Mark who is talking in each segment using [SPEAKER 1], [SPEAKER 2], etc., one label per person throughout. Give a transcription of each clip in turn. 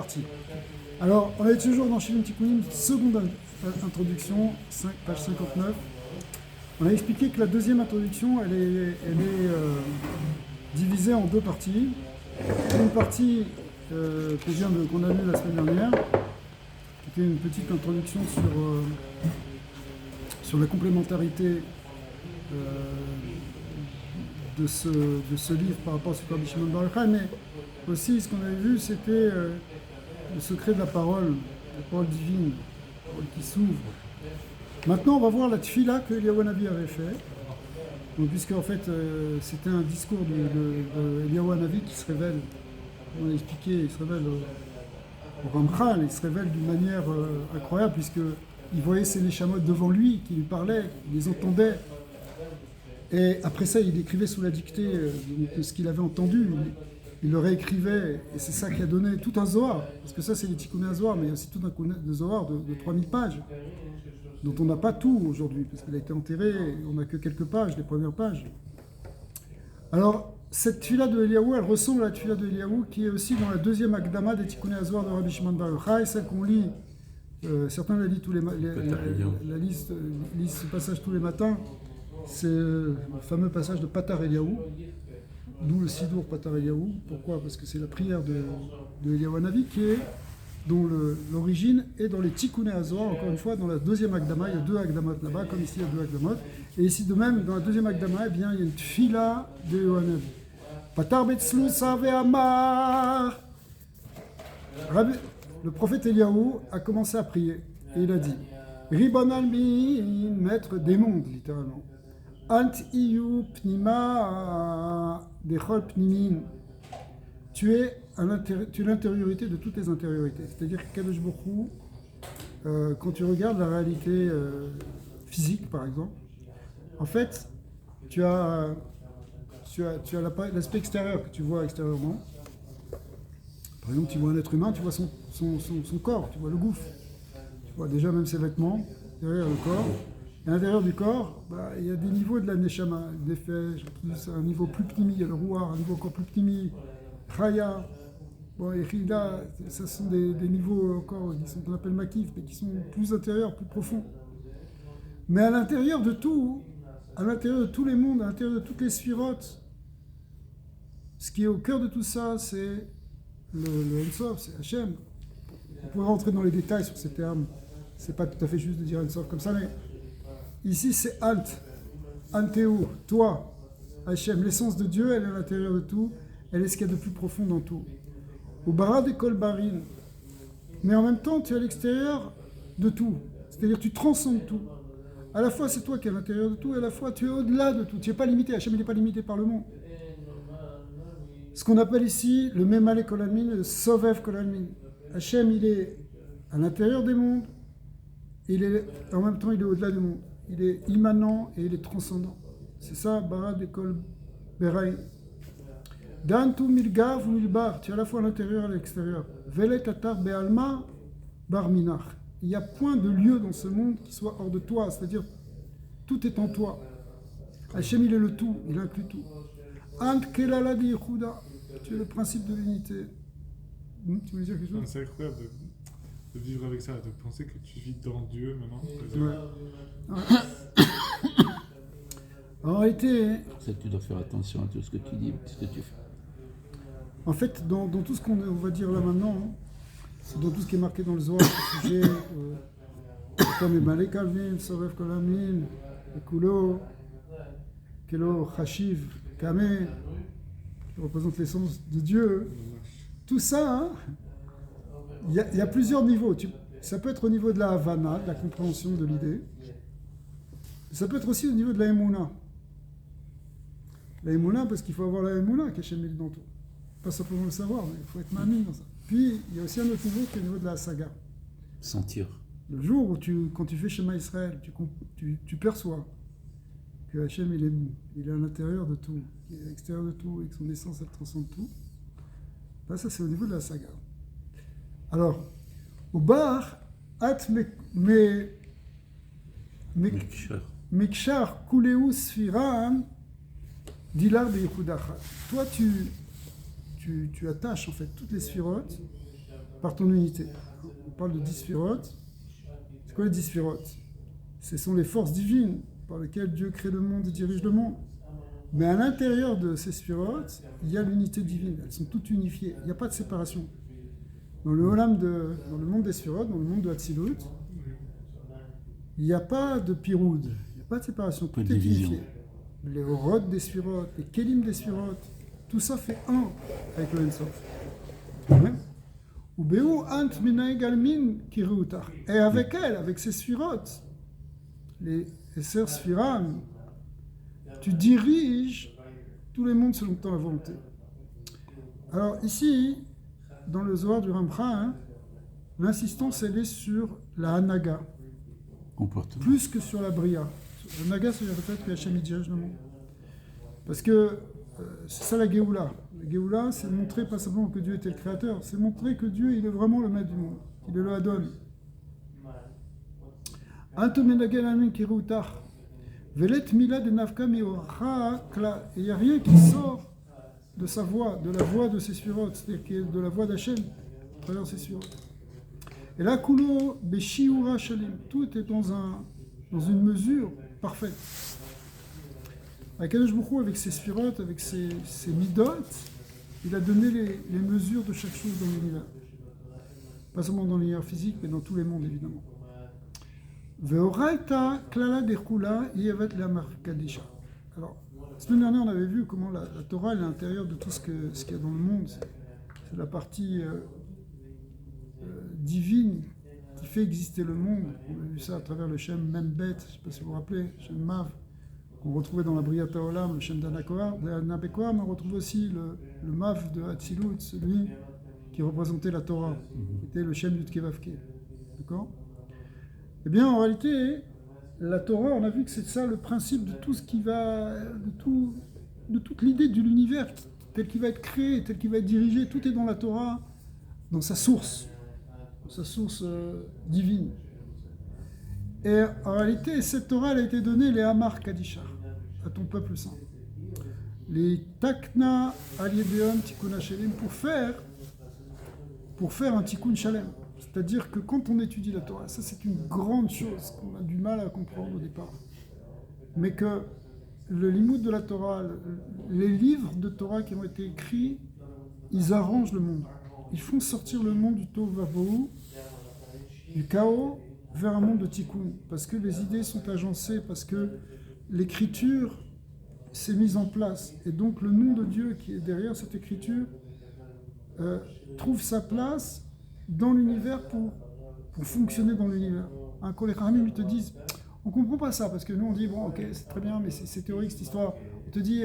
[SPEAKER 1] Parti. Alors, on est toujours dans Shilin Tikkunim, seconde introduction, page 59. On a expliqué que la deuxième introduction, elle est divisée en deux parties. Une partie qu'on a lue la semaine dernière, qui était une petite introduction sur la complémentarité de ce livre par rapport à ce qu'a dit Shimon Bar Yochai, mais aussi ce qu'on avait vu, c'était le secret de la parole divine, la parole qui s'ouvre. Maintenant, on va voir la tfila que Eliyahu Hanavi avait fait. Donc, puisque en fait, c'était un discours de Eliyahu Hanavi qui se révèle, on a expliqué, il se révèle au Ramchal, il se révèle d'une manière incroyable, puisqu'il voyait ses neshamot devant lui, qui lui parlaient, il les entendait. Et après ça, il écrivait sous la dictée de ce qu'il avait entendu. Il le réécrivait, et c'est ça qui a donné tout un Zohar. Parce que ça, c'est les Tikkuné Zohar, mais il y a aussi tout un Zohar de 3000 pages, dont on n'a pas tout aujourd'hui, parce qu'il a été enterré, on n'a que quelques pages, les premières pages. Alors, cette tfila de Eliyahu, elle ressemble à la tfila de Eliyahu, qui est aussi dans la deuxième Akdama des Tikkuné Zohar de Rabbi Shimon Bar Yochai, celle qu'on lit, certains la lisent lisent ce passage tous les matins. C'est le fameux passage de Patar Eliyahu, d'où le Sidour Patar Eliyahu. Pourquoi ? Parce que c'est la prière de Eliyahu Hanavi dont l'origine est dans les Tikkuné Zohar, encore une fois, dans la deuxième Akdama. Il y a deux Akdamot là-bas, comme ici il y a deux Akdamot. Et ici de même, dans la deuxième Akdama, eh bien, il y a une tfila de Eliyahu Hanavi. Patar betzlusa ve'amar. Le prophète Eliyahu a commencé à prier, et il a dit Ribon almin, maître des mondes, littéralement. Ant iyu pnima dechol pnimin. Tu es l'intériorité de toutes les intériorités. C'est-à-dire que Kadosh Baruch Hu, quand tu regardes la réalité physique, par exemple, en fait, tu as l'aspect extérieur que tu vois extérieurement. Par exemple, tu vois un être humain, tu vois son corps, tu vois le gouffre. Tu vois déjà même ses vêtements derrière le corps. Et à l'intérieur du corps, il y a des niveaux de la neshama, des faits, un niveau plus pnimi, il y a le rouar, un niveau encore plus pnimi, chaya. Bon, et là, ce sont des niveaux encore qu'on appelle makif, mais qui sont plus intérieurs, plus profonds. Mais à l'intérieur de tout, à l'intérieur de tous les mondes, à l'intérieur de toutes les sphirotes, ce qui est au cœur de tout ça, c'est le Ensof, c'est Hachem. On pourrait rentrer dans les détails sur ces termes. C'est pas tout à fait juste de dire Ensof comme ça, mais ici c'est Ant, Anteo, toi, Hachem. L'essence de Dieu, elle est à l'intérieur de tout. Elle est ce qu'il y a de plus profond dans tout. Au bara des kol barin. Mais en même temps, tu es à l'extérieur de tout. C'est-à-dire tu transcendes tout. À la fois, c'est toi qui es à l'intérieur de tout, et à la fois, tu es au-delà de tout. Tu n'es pas limité. Hachem, il n'est pas limité par le monde. Ce qu'on appelle ici le Memale Kol Almin, le Sovev Kol Almin. Hachem, il est à l'intérieur des mondes, en même temps, il est au-delà du monde. Il est immanent et il est transcendant. C'est ça, Bara de Kol Berain. Dantu Milgav ou Milbar, tu es à la fois à l'intérieur et à l'extérieur. Velet Atar Be'alma Bar Minach. Il n'y a point de lieu dans ce monde qui soit hors de toi, c'est-à-dire tout est en toi. Hachem, il est le tout, il inclut tout. Ant Kelala di Yehuda, tu es le principe de l'unité. Tu veux dire quelque chose ?
[SPEAKER 2] C'est incroyable de vivre avec ça, de penser que tu vis dans Dieu maintenant.
[SPEAKER 1] Ouais. En réalité,
[SPEAKER 3] pour ça que tu dois faire attention à tout ce que tu dis et tout ce que tu fais.
[SPEAKER 1] En fait, dans tout ce qu'on va dire là maintenant, dans tout ce qui est marqué dans le Zohar, ce sujet, comme Emale Kalvin, Sorev Kolamin, Kulo, Kelo, Chashiv, Kame, qui représente l'essence de Dieu, tout ça, il y a plusieurs niveaux. Ça peut être au niveau de la Havana, de la compréhension de l'idée. Ça peut être aussi au niveau de la Emouna. La Emouna, parce qu'il faut avoir la Emouna, qu'Hachem est dans tout. Pas simplement le savoir, mais il faut être mamie dans ça. Puis, il y a aussi un autre niveau qui est au niveau de la saga.
[SPEAKER 3] Sentir.
[SPEAKER 1] Le jour où quand tu fais Shema Israël, tu perçois que Hachem, il est à l'intérieur de tout, il est à l'extérieur de tout, et que son essence, elle transcende tout. Là, ça, c'est au niveau de la saga. Alors, au bar, at Mekshar Kuleu Sfiran Dilar Beyekudachat. Toi, tu attaches en fait toutes les sphirotes par ton unité. On parle de 10 sphirotes. C'est quoi les 10 sphirotes? Ce sont les forces divines par lesquelles Dieu crée le monde et dirige le monde. Mais à l'intérieur de ces sphirotes, il y a l'unité divine. Elles sont toutes unifiées. Il n'y a pas de séparation. Dans le monde des sphirotes, dans le monde de Hatzilut, il n'y a pas de piroud, il n'y a pas de séparation, tout
[SPEAKER 3] Pas de
[SPEAKER 1] est
[SPEAKER 3] division.
[SPEAKER 1] unifié. Les rods des sphirotes, les kélim des sphirotes, tout ça fait un avec le Ensof. Ubeu ant mina egalmin kirutar. Et avec elle, avec ces sphirotes, les Esser Sphiram, tu diriges tous les mondes selon ta volonté. Alors ici, dans le Zohar du Ramcha, l'insistance elle est sur la Hanaga,
[SPEAKER 3] Comportement.
[SPEAKER 1] plus que sur la Bria. La Hanaga, c'est le fait que Hachem dirige le monde. Parce que c'est ça la Géoula. La Géoula, c'est montrer pas simplement que Dieu était le créateur, c'est montrer que Dieu, il est vraiment le maître du monde, qu'il est le Adon. Anto menagel amin kirutar. Velet mila de nafka miora kla. Et il n'y a rien qui sort de sa voix, de la voix de ses sphirotes, c'est-à-dire de la voix d'Hachem à travers ses sphirotes. Et là, kulo beshiura shalim. Tout est dans une mesure parfaite. Akadosh Baruch Hu, avec ses sphirotes, avec ses midot, il a donné les mesures de chaque chose dans l'univers. Pas seulement dans l'univers physique, mais dans tous les mondes, évidemment. Ve'oraita klala dechula yevet la kadisha. Alors, la semaine dernière, on avait vu comment la Torah est à l'intérieur de tout ce qu'il y a dans le monde. C'est la partie divine qui fait exister le monde. On a vu ça à travers le Shem Membet, je ne sais pas si vous vous rappelez, Shem Mav, qu'on retrouvait dans la Briata Olam, le Shem d'Anabekoar, mais on retrouve aussi le Mav de Hatzilut, celui qui représentait la Torah, qui était le Shem Yudkevavke. D'accord? Eh bien, en réalité, la Torah, on a vu que c'est ça le principe de tout ce qui va, de toute l'idée de l'univers, tel qu'il va être créé, tel qu'il va être dirigé, tout est dans la Torah, dans sa source divine. Et en réalité, cette Torah, elle a été donnée, les Hamar Kadishah, à ton peuple saint. Les Takna Aliedeon Tikkun Shalem, pour faire un Tikkun Shalem. C'est-à-dire que quand on étudie la Torah, ça c'est une grande chose qu'on a du mal à comprendre au départ. Mais que le limoud de la Torah, les livres de Torah qui ont été écrits, ils arrangent le monde. Ils font sortir le monde du Tov Vavohu, du chaos, vers un monde de Tikkun. Parce que les idées sont agencées, parce que l'écriture s'est mise en place. Et donc le nom de Dieu qui est derrière cette écriture trouve sa place dans l'univers pour fonctionner dans l'univers. Quand les Khamim te disent, on ne comprend pas ça, parce que nous on dit, bon ok, c'est très bien, mais c'est théorique cette histoire. On te dit,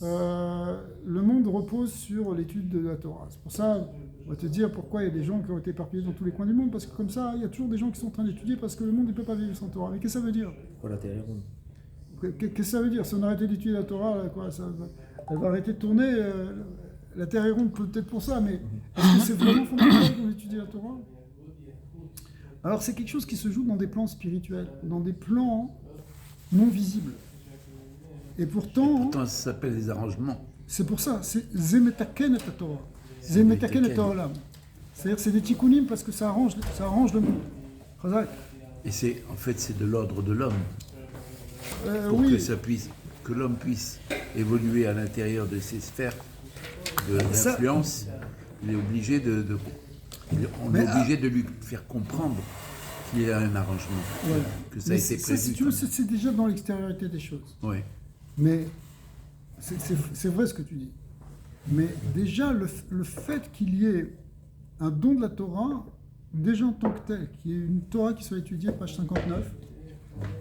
[SPEAKER 1] le monde repose sur l'étude de la Torah. C'est pour ça, on va te dire pourquoi il y a des gens qui ont été éparpillés dans tous les coins du monde, parce que comme ça, il y a toujours des gens qui sont en train d'étudier, parce que le monde ne peut pas vivre sans Torah. Mais qu'est-ce que ça veut dire?
[SPEAKER 4] Voilà, t'es rond.
[SPEAKER 1] Qu'est-ce que ça veut dire? Si on arrêtait d'étudier la Torah, là, quoi, elle va arrêter de tourner. La Terre est ronde peut-être pour ça, mais est-ce que c'est vraiment fondamental qu'on étudie la Torah? Alors c'est quelque chose qui se joue dans des plans spirituels, dans des plans non visibles. Et pourtant
[SPEAKER 3] ça s'appelle les arrangements.
[SPEAKER 1] C'est pour ça, c'est Zemetaken et Torah. Zemetaken et Olam. C'est-à-dire c'est des tikkunim parce que ça arrange le monde. Chazak.
[SPEAKER 3] Et c'est de l'ordre de l'homme. Pour
[SPEAKER 1] Oui.
[SPEAKER 3] que l'homme puisse évoluer à l'intérieur de ces sphères d'influence, il est obligé on est obligé de lui faire comprendre qu'il y a un arrangement,
[SPEAKER 1] Voilà.
[SPEAKER 3] que ça a été prévu.
[SPEAKER 1] Si tu veux, c'est déjà dans l'extériorité des choses.
[SPEAKER 3] Oui.
[SPEAKER 1] Mais c'est vrai ce que tu dis. Mais déjà, le fait qu'il y ait un don de la Torah, déjà en tant que tel, qu'il y ait une Torah qui soit étudiée, page 59,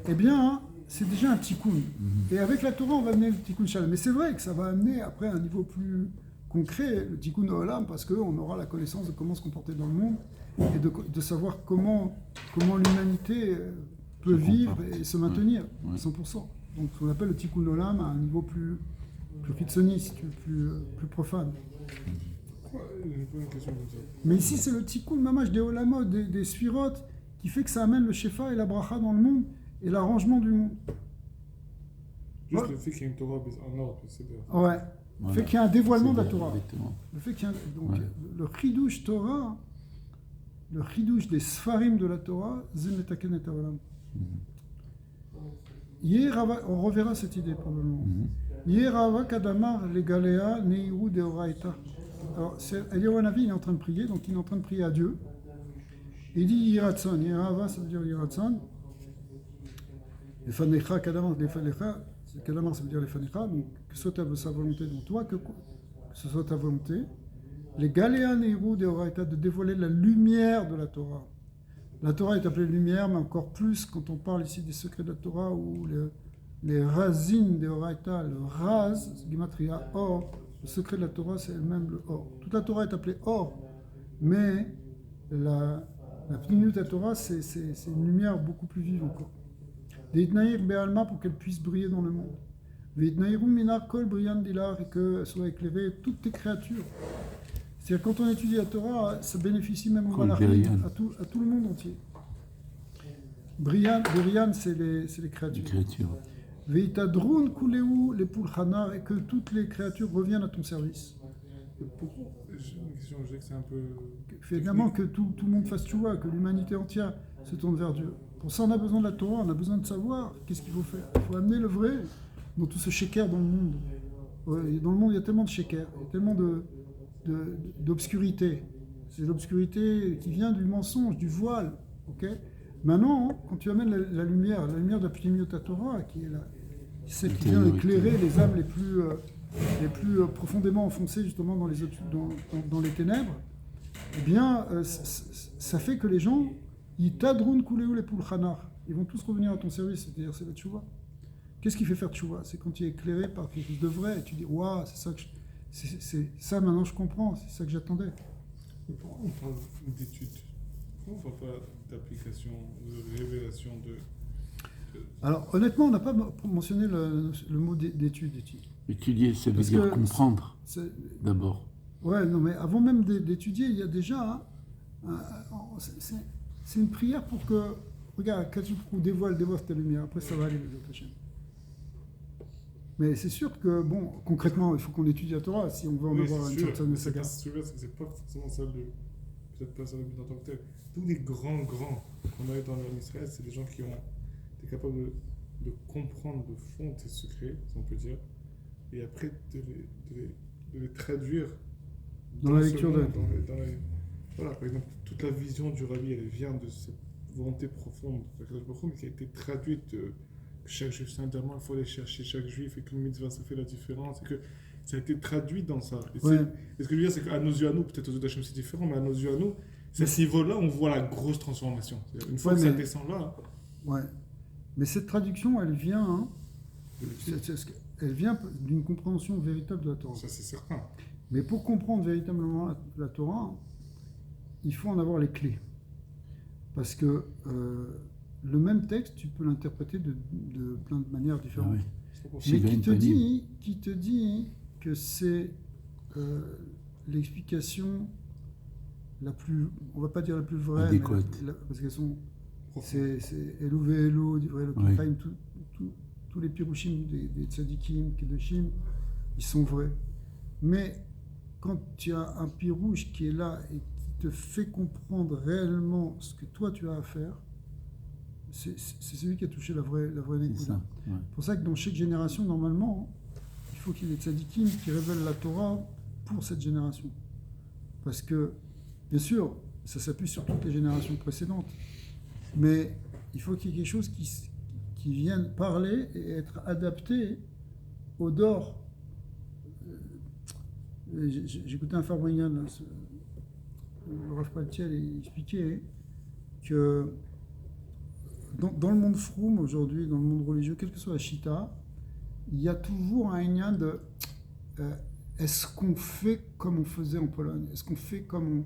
[SPEAKER 1] eh bien, c'est déjà un tikkun. Et avec la Torah, on va amener le tikkun shalom. Mais c'est vrai que ça va amener après un niveau plus concret, le tikkun olam, parce qu'on aura la connaissance de comment se comporter dans le monde et de savoir comment l'humanité peut vivre et se maintenir à 100%. Donc, ce qu'on appelle le tikkun olam à un niveau plus kitsoni, plus profane.
[SPEAKER 2] Une question comme ça.
[SPEAKER 1] Mais ici, c'est le tikkun mamash des olamot, des sphirotes, qui fait que ça amène le shefa et la bracha dans le monde et l'arrangement du monde.
[SPEAKER 2] Juste le fait qu'il y ait une Torah en ordre, c'est bien.
[SPEAKER 1] Ouais. Le
[SPEAKER 3] Voilà.
[SPEAKER 1] fait qu'il y ait un dévoilement de la
[SPEAKER 3] C'est
[SPEAKER 1] Torah.
[SPEAKER 3] exactement.
[SPEAKER 1] Le fait qu'il y ait le chidouche Torah, le chidouche des sfarim de la Torah, zemetaken et avalam. On reverra cette idée probablement. Yerava kadamar legalea neiru deoraita. Alors, Eliyahu Hanavi, il est en train de prier, donc il est en train de prier à Dieu. Il dit Yiratson. Yerava, ça veut dire Yiratson. Lefanecha, kadamar, lefanecha. Kadamar, ça veut dire lefanecha. Donc, que ce soit sa volonté devant toi, que ce soit ta volonté. Les Galéa Neiru deoraita, de dévoiler la lumière de la Torah. La Torah est appelée lumière, mais encore plus quand on parle ici des secrets de la Torah ou les razines deoraita, le raz, Gematria, or. Le secret de la Torah, c'est elle-même le or. Toute la Torah est appelée or, mais la pnimiut de la Torah, c'est une lumière beaucoup plus vive encore. Veitnaïr be'alma, pour qu'elle puisse briller dans le monde. Veitnaïru minar kol brian dilar, et qu'elle soit éclairée toutes tes créatures. C'est-à-dire quand on étudie la Torah, ça bénéficie même au malachim, à tout le monde entier. Brian, c'est les créatures. Veitadrun kuleu les pulchanar, et que toutes les créatures reviennent à ton service.
[SPEAKER 2] Pourquoi j'ai une question, je sais que c'est un peu.
[SPEAKER 1] Finalement, que tout le monde fasse tchouva, que l'humanité entière se tourne vers Dieu. Pour ça, on a besoin de la Torah, on a besoin de savoir qu'est-ce qu'il faut faire. Il faut amener le vrai dans tout ce sheker dans le monde. Dans le monde, il y a tellement de sheker, il y a tellement d'obscurité. C'est l'obscurité qui vient du mensonge, du voile. Okay. Maintenant, quand tu amènes la lumière de la Pnimiut Torah, qui est celle qui vient éclairer les âmes les plus profondément enfoncées justement dans les ténèbres, eh bien, ça fait que les gens, ils tadrun kuleu les pulchanar, ils vont tous revenir à ton service, c'est-à-dire c'est la tchouva. Qu'est-ce qui fait faire tchouva? C'est quand tu es éclairé par quelque chose de vrai, et tu dis, waouh, c'est ça c'est ça maintenant je comprends, c'est ça que j'attendais.
[SPEAKER 2] Mais pourquoi on parle d'études? Pourquoi on ne parle pas d'application, de révélation
[SPEAKER 1] Alors honnêtement, on n'a pas mentionné le mot d'étude.
[SPEAKER 3] Étudier, ça veut dire comprendre, d'abord.
[SPEAKER 1] Ouais, non, mais avant même d'étudier, il y a déjà... c'est une prière pour que... Regarde, quand tu dévoile ta lumière, après ça va aller, le prochain. Mais c'est sûr que, bon, concrètement, il faut qu'on étudie la Torah si on veut en avoir une certaine saga.
[SPEAKER 2] C'est pas forcément ça peut-être pas ça le but en tant que tel. Tous les grands qu'on a eu dans l'armée Israël, c'est des gens qui ont été capables de comprendre le fond de ces secrets, si on peut dire, et après de les traduire
[SPEAKER 1] dans la lecture de...
[SPEAKER 2] Voilà, par exemple, toute la vision du rabbi, elle vient de cette volonté profonde qui a été traduite. Chaque juif, c'est un diamant, il faut aller chercher chaque juif, et que le mitzvah, ça fait la différence, et que ça a été traduit dans ça. Et, ouais. Et ce que je veux dire, c'est qu'à nos yeux à nous, peut-être aux yeux d'Hachem c'est différent, mais à nos yeux à nous, c'est à ce niveau-là, on voit la grosse transformation. Une fois que ça descend là...
[SPEAKER 1] Ouais. Mais cette traduction, elle vient... elle vient d'une compréhension véritable de la Torah.
[SPEAKER 2] Ça, c'est certain.
[SPEAKER 1] Mais pour comprendre véritablement la Torah, il faut en avoir les clés. Parce que... le même texte, tu peux l'interpréter de plein de manières différentes. Ah oui. Mais qui te dit que c'est l'explication la plus, on va pas dire la plus vraie,
[SPEAKER 3] adéquate.
[SPEAKER 1] Parce qu'elles sont, c'est Elou Ve'Elou, Divrei Elokim, tous les pirouchim des tzadikim, kedoshim, ils sont vrais. Mais quand tu as un pirouche qui est là et qui te fait comprendre réellement ce que toi tu as à faire, c'est celui qui a touché la vraie Nekuda. Ouais. C'est pour ça que dans chaque génération, normalement, il faut qu'il y ait des tzadikim qui révèlent la Torah pour cette génération. Parce que, bien sûr, ça s'appuie sur toutes les générations précédentes. Mais il faut qu'il y ait quelque chose qui vienne parler et être adapté au dehors. J'écoutais un Farbrinyan, le Rav Paltiel, il expliquait que dans le monde froum aujourd'hui, dans le monde religieux, quelle que soit la chita, il y a toujours un lien de est-ce qu'on fait comme on faisait en Pologne? Est-ce qu'on fait comme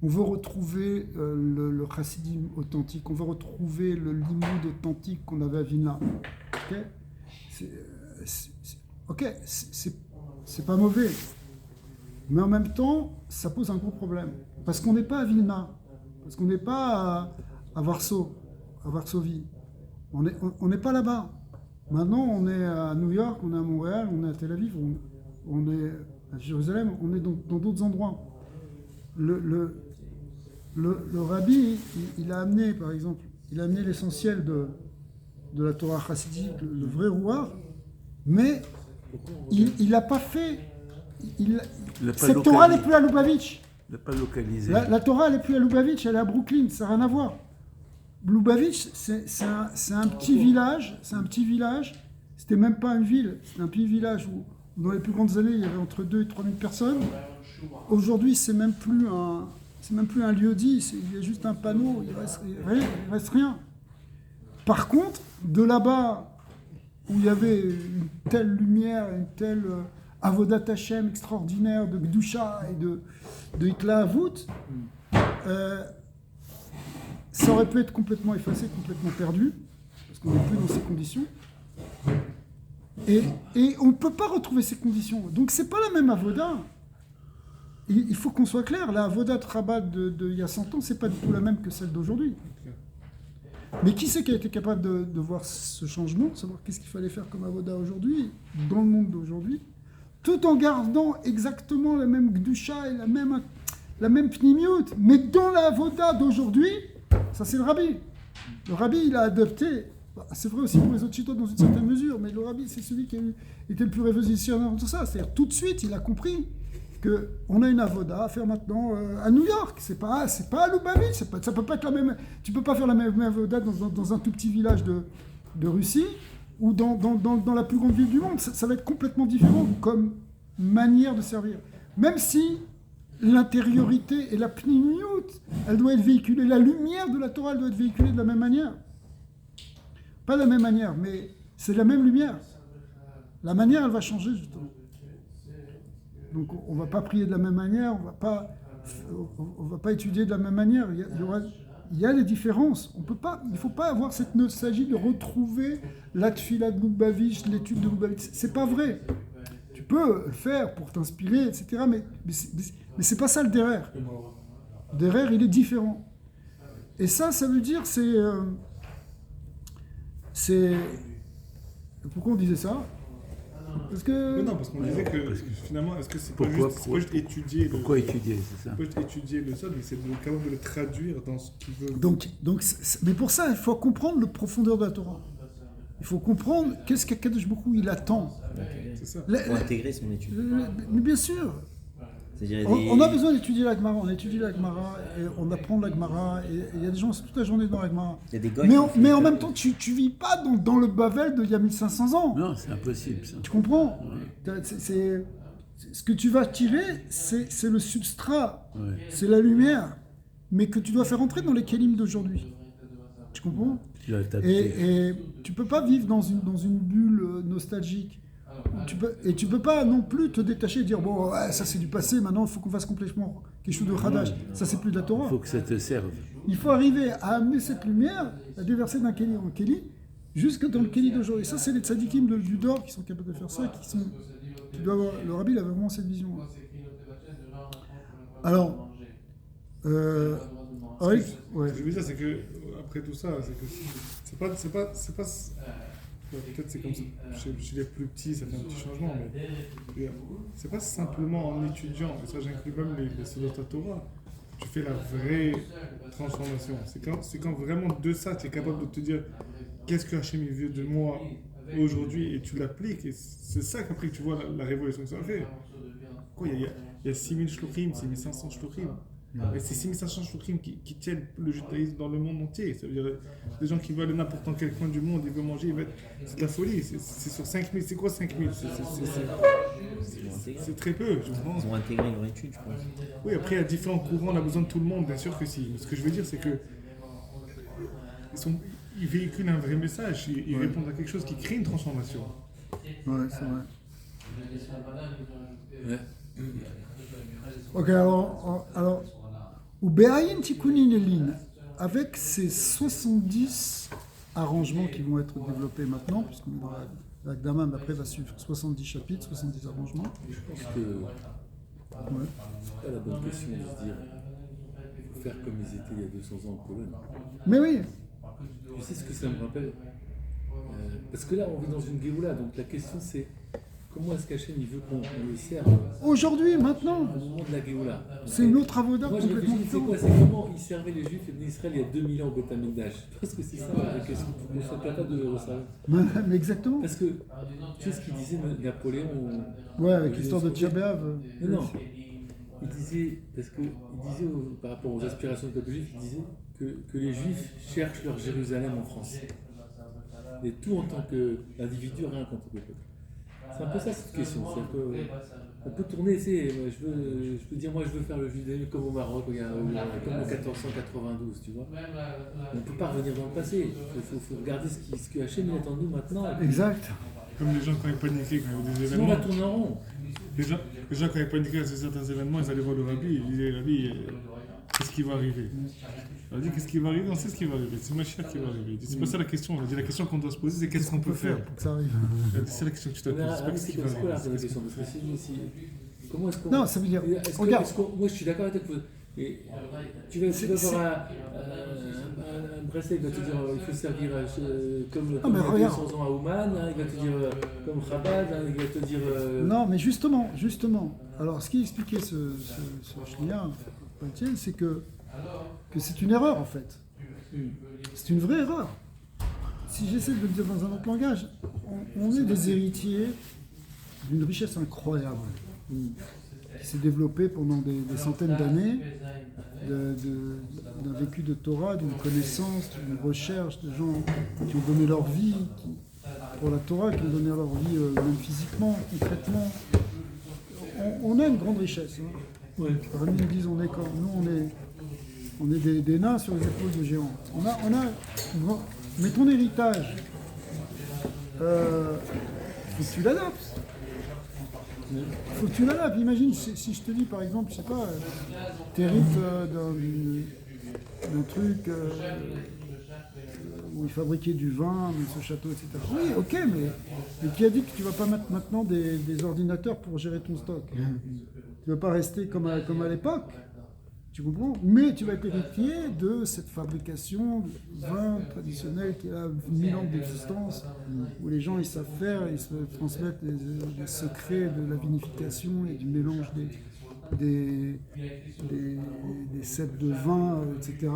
[SPEAKER 1] on veut retrouver le chassidim authentique, on veut retrouver le limoud authentique qu'on avait à Vilna. C'est pas mauvais, mais en même temps, ça pose un gros problème. Parce qu'on n'est pas à Vilna, parce qu'on n'est pas à Varsovie. On n'est pas là-bas. Maintenant, on est à New York, on est à Montréal, on est à Tel Aviv, on est à Jérusalem, on est dans d'autres endroits. Le le rabbi, il a amené, par exemple, il a amené l'essentiel de la Torah chassidique, le vrai rouar, mais il n'a pas fait. Cette Torah n'est plus à Lubavitch.
[SPEAKER 3] Il n'a pas localisé.
[SPEAKER 1] La Torah, elle n'est plus à Lubavitch, elle est à Brooklyn, ça n'a rien à voir. Lubavitch, c'est un petit village, c'était même pas une ville, c'était un petit village où dans les plus grandes années, il y avait entre 2 et 3 000 personnes. Aujourd'hui, c'est même plus un lieu-dit, il y a juste un panneau, il reste rien. Par contre, de là-bas, où il y avait une telle lumière, une telle avodat Hashem extraordinaire de Gdusha et de Hitlahavut, ça aurait pu être complètement effacé, complètement perdu, parce qu'on n'est plus dans ces conditions. Et on ne peut pas retrouver ces conditions. Donc c'est pas la même avoda. Il faut qu'on soit clair, la avoda de Rabat il y a 100 ans, c'est pas du tout la même que celle d'aujourd'hui. Mais qui c'est qui a été capable de voir ce changement, de savoir qu'est-ce qu'il fallait faire comme avoda aujourd'hui, dans le monde d'aujourd'hui, tout en gardant exactement la même gdusha et la même pnimiut, mais dans la avoda d'aujourd'hui, ça c'est le rabbi. Le rabbi, il a adopté, c'est vrai aussi pour les autres chitotes dans une certaine mesure, mais le rabbi, c'est celui qui a été le plus révolutionnaire dans tout ça. C'est-à-dire tout de suite, il a compris qu'on a une avoda à faire maintenant à New York. C'est pas à Lubavitch, ça peut pas être la même. Tu peux pas faire la même avoda dans un tout petit village de Russie ou dans la plus grande ville du monde. Ça va être complètement différent comme manière de servir. Même si l'intériorité et la pnimiut, elle doit être véhiculée, la lumière de la Torah, elle doit être véhiculée de la même manière. Pas de la même manière, mais c'est la même lumière. La manière, elle va changer, justement. Donc, on ne va pas prier de la même manière, on va pas étudier de la même manière. Il y a des différences. Il ne faut pas avoir cette nostalgie de retrouver la tfila de Lubavitch, l'étude de Lubavitch. C'est pas vrai. Tu peux le faire pour t'inspirer, etc. Mais c'est pas ça le derer. Le derer, il est différent. Et ça veut dire, c'est... Pourquoi on disait ça? Parce
[SPEAKER 2] qu'on disait que finalement, est-ce que c'est pas juste étudier
[SPEAKER 3] pourquoi étudier, c'est ça?
[SPEAKER 2] Pas juste étudier le sol, mais c'est quand même de le traduire dans ce qu'il veut.
[SPEAKER 1] Donc, mais pour ça, il faut comprendre la profondeur de la Torah. Il faut comprendre qu'est-ce qu'Akadosh Baruch Hu il attend.
[SPEAKER 2] C'est ça.
[SPEAKER 4] Pour intégrer son étude.
[SPEAKER 1] Mais bien sûr. On a besoin d'étudier la Gemara, on étudie la Gemara, et on apprend la Gemara, et il y a des gens toute la journée dans la Gemara. Mais en même temps, tu vis pas dans le Bavel d'il y a 1500 ans.
[SPEAKER 3] Non, c'est impossible ça.
[SPEAKER 1] Tu comprends? Ce que tu vas tirer, c'est le substrat, c'est la lumière, mais que tu dois faire entrer dans les kélim d'aujourd'hui. Tu comprends? Et tu peux pas vivre dans une bulle nostalgique. Tu peux pas non plus te détacher et dire bon ça c'est du passé, maintenant il faut qu'on fasse complètement quelque chose de Hadash. Ça c'est plus de la Torah.
[SPEAKER 3] Il faut que ça te serve.
[SPEAKER 1] Il faut arriver à amener cette lumière, à déverser d'un Kéli en Kéli, jusque dans le Kéli d'aujourd'hui. Ça c'est les tzadikim du Dor qui sont capables de faire ça, le Rabbi il avait vraiment cette vision. Alors,
[SPEAKER 2] Ce que je veux dire c'est que après tout ça, c'est pas peut-être c'est comme ça, chez les plus petits, ça fait un petit changement, mais c'est pas simplement en étudiant, et ça j'inclus même les Sodot Torah, tu fais la vraie transformation. C'est quand vraiment de ça, tu es capable de te dire qu'est-ce que Hachem veut de moi aujourd'hui, et tu l'appliques, et c'est ça qu'après tu vois la révolution que ça fait. Quoi, il y a 6000 shluchim, 6500 shluchim. Mais c'est 6500 shluchim qui tiennent le judaïsme dans le monde entier. Ça veut dire des gens qui veulent aller n'importe quel coin du monde, ils veulent manger, c'est de la folie. C'est sur 5000, c'est quoi 5000? C'est très peu, je pense.
[SPEAKER 4] Ils ont intégré leur étude, je pense.
[SPEAKER 2] Oui, après il y a différents courants, on a besoin de tout le monde, bien sûr que si. Mais ce que je veux dire, c'est que ils véhiculent un vrai message, ils répondent à quelque chose qui crée une transformation.
[SPEAKER 1] Ouais, c'est vrai. Ok, alors ou Be'ayin Tikkunin Elin, avec ces 70 arrangements qui vont être développés maintenant, puisqu'on est dans la Gdama, mais après va suivre 70 chapitres, 70 arrangements.
[SPEAKER 5] Je pense que c'est pas la bonne question de se dire il faut faire comme ils étaient il y a 200 ans en Pologne.
[SPEAKER 1] Mais oui.
[SPEAKER 5] Tu sais ce que ça me rappelle? Parce que là, on vit dans une Géoula, donc la question c'est comment est-ce qu'Hachem il veut qu'on le serve
[SPEAKER 1] Aujourd'hui, maintenant,
[SPEAKER 5] au moment de la Géoula?
[SPEAKER 1] c'est une autre avoda
[SPEAKER 5] Moi, je
[SPEAKER 1] complètement
[SPEAKER 5] réfléchis, c'est
[SPEAKER 1] différente.
[SPEAKER 5] quoi? C'est comment ils servaient les Juifs d'Israël il y a 2000 ans au Beth Amikdash. Je pense que c'est ça la question qu'on ne soit capable de savoir.
[SPEAKER 1] Mais exactement.
[SPEAKER 5] Parce que, tu sais ce qu'il disait Napoléon
[SPEAKER 1] Ouais, avec l'histoire de Tchabéav.
[SPEAKER 5] Non, il disait, parce que il disait par rapport aux aspirations du peuple juif, il disait que les Juifs cherchent leur Jérusalem en France. Et tout en tant qu'individu, rien qu'en tant que peuple. C'est un peu ça cette question. C'est un peu, on peut tourner, je peux dire, moi je veux faire le judaïsme comme au Maroc, comme en 1492, tu vois. On ne peut pas revenir dans le passé. Il faut regarder ce que Hachem attend de nous maintenant.
[SPEAKER 1] Exact.
[SPEAKER 2] Comme les gens quand ils paniquaient quand il y avait des
[SPEAKER 5] Sinon on va
[SPEAKER 2] événements.
[SPEAKER 5] tourner en rond.
[SPEAKER 2] Les gens quand ils paniquaient à certains événements, ils allaient voir le rabbi, ils disaient Rabbi, qu'est-ce qui va arriver? On a dit qu'est-ce qui va arriver? On sait ce qui va arriver, c'est Mashiach qui va arriver. Il dit, c'est pas ça la question, on a dit la question qu'on doit se poser, c'est qu'est-ce qu'on peut faire?
[SPEAKER 1] pour que ça arrive?
[SPEAKER 2] Il a dit, c'est la question que tu te poses, c'est pas qu'est-ce qui va
[SPEAKER 5] C'est quoi la
[SPEAKER 2] arriver.
[SPEAKER 5] question? Parce que c'est nous aussi. Comment est-ce qu'on.
[SPEAKER 1] Non, ça veut dire, regarde.
[SPEAKER 5] Moi je suis d'accord avec toi. Et tu vas voir un bracelet, il va te dire il faut servir comme il y a
[SPEAKER 1] regarde.
[SPEAKER 5] 200 ans à Ouman, hein, il va te dire comme Chabad, hein, il va te dire.
[SPEAKER 1] Non, mais justement. Alors, ce qui expliquait ce Shliach, Paltiel, c'est que c'est une erreur, en fait. C'est une vraie erreur. Si j'essaie de le dire dans un autre langage, on est des héritiers d'une richesse incroyable qui s'est développée pendant des centaines d'années, d'un vécu de Torah, d'une connaissance, d'une recherche, de gens qui ont donné leur vie pour la Torah, qui ont donné leur vie même physiquement, concrètement. On a une grande richesse. Hein.
[SPEAKER 5] Ouais.
[SPEAKER 1] Rami nous disent, on est des nains sur les épaules de géants. Mais ton héritage, faut que tu l'adaptes. Faut que tu l'adaptes. Imagine si je te dis par exemple, je sais pas, t'hérites d'un truc où ils fabriquaient du vin dans ce château, etc. Oui, ok, mais qui a dit que tu vas pas mettre maintenant des ordinateurs pour gérer ton stock? Tu vas pas rester comme à l'époque. Tu comprends? Mais tu vas être héritier de cette fabrication de vin traditionnel qui a 1000 ans d'existence, où les gens ils savent faire, ils se transmettent les secrets de la vinification et du mélange des cèpes de vin, etc.,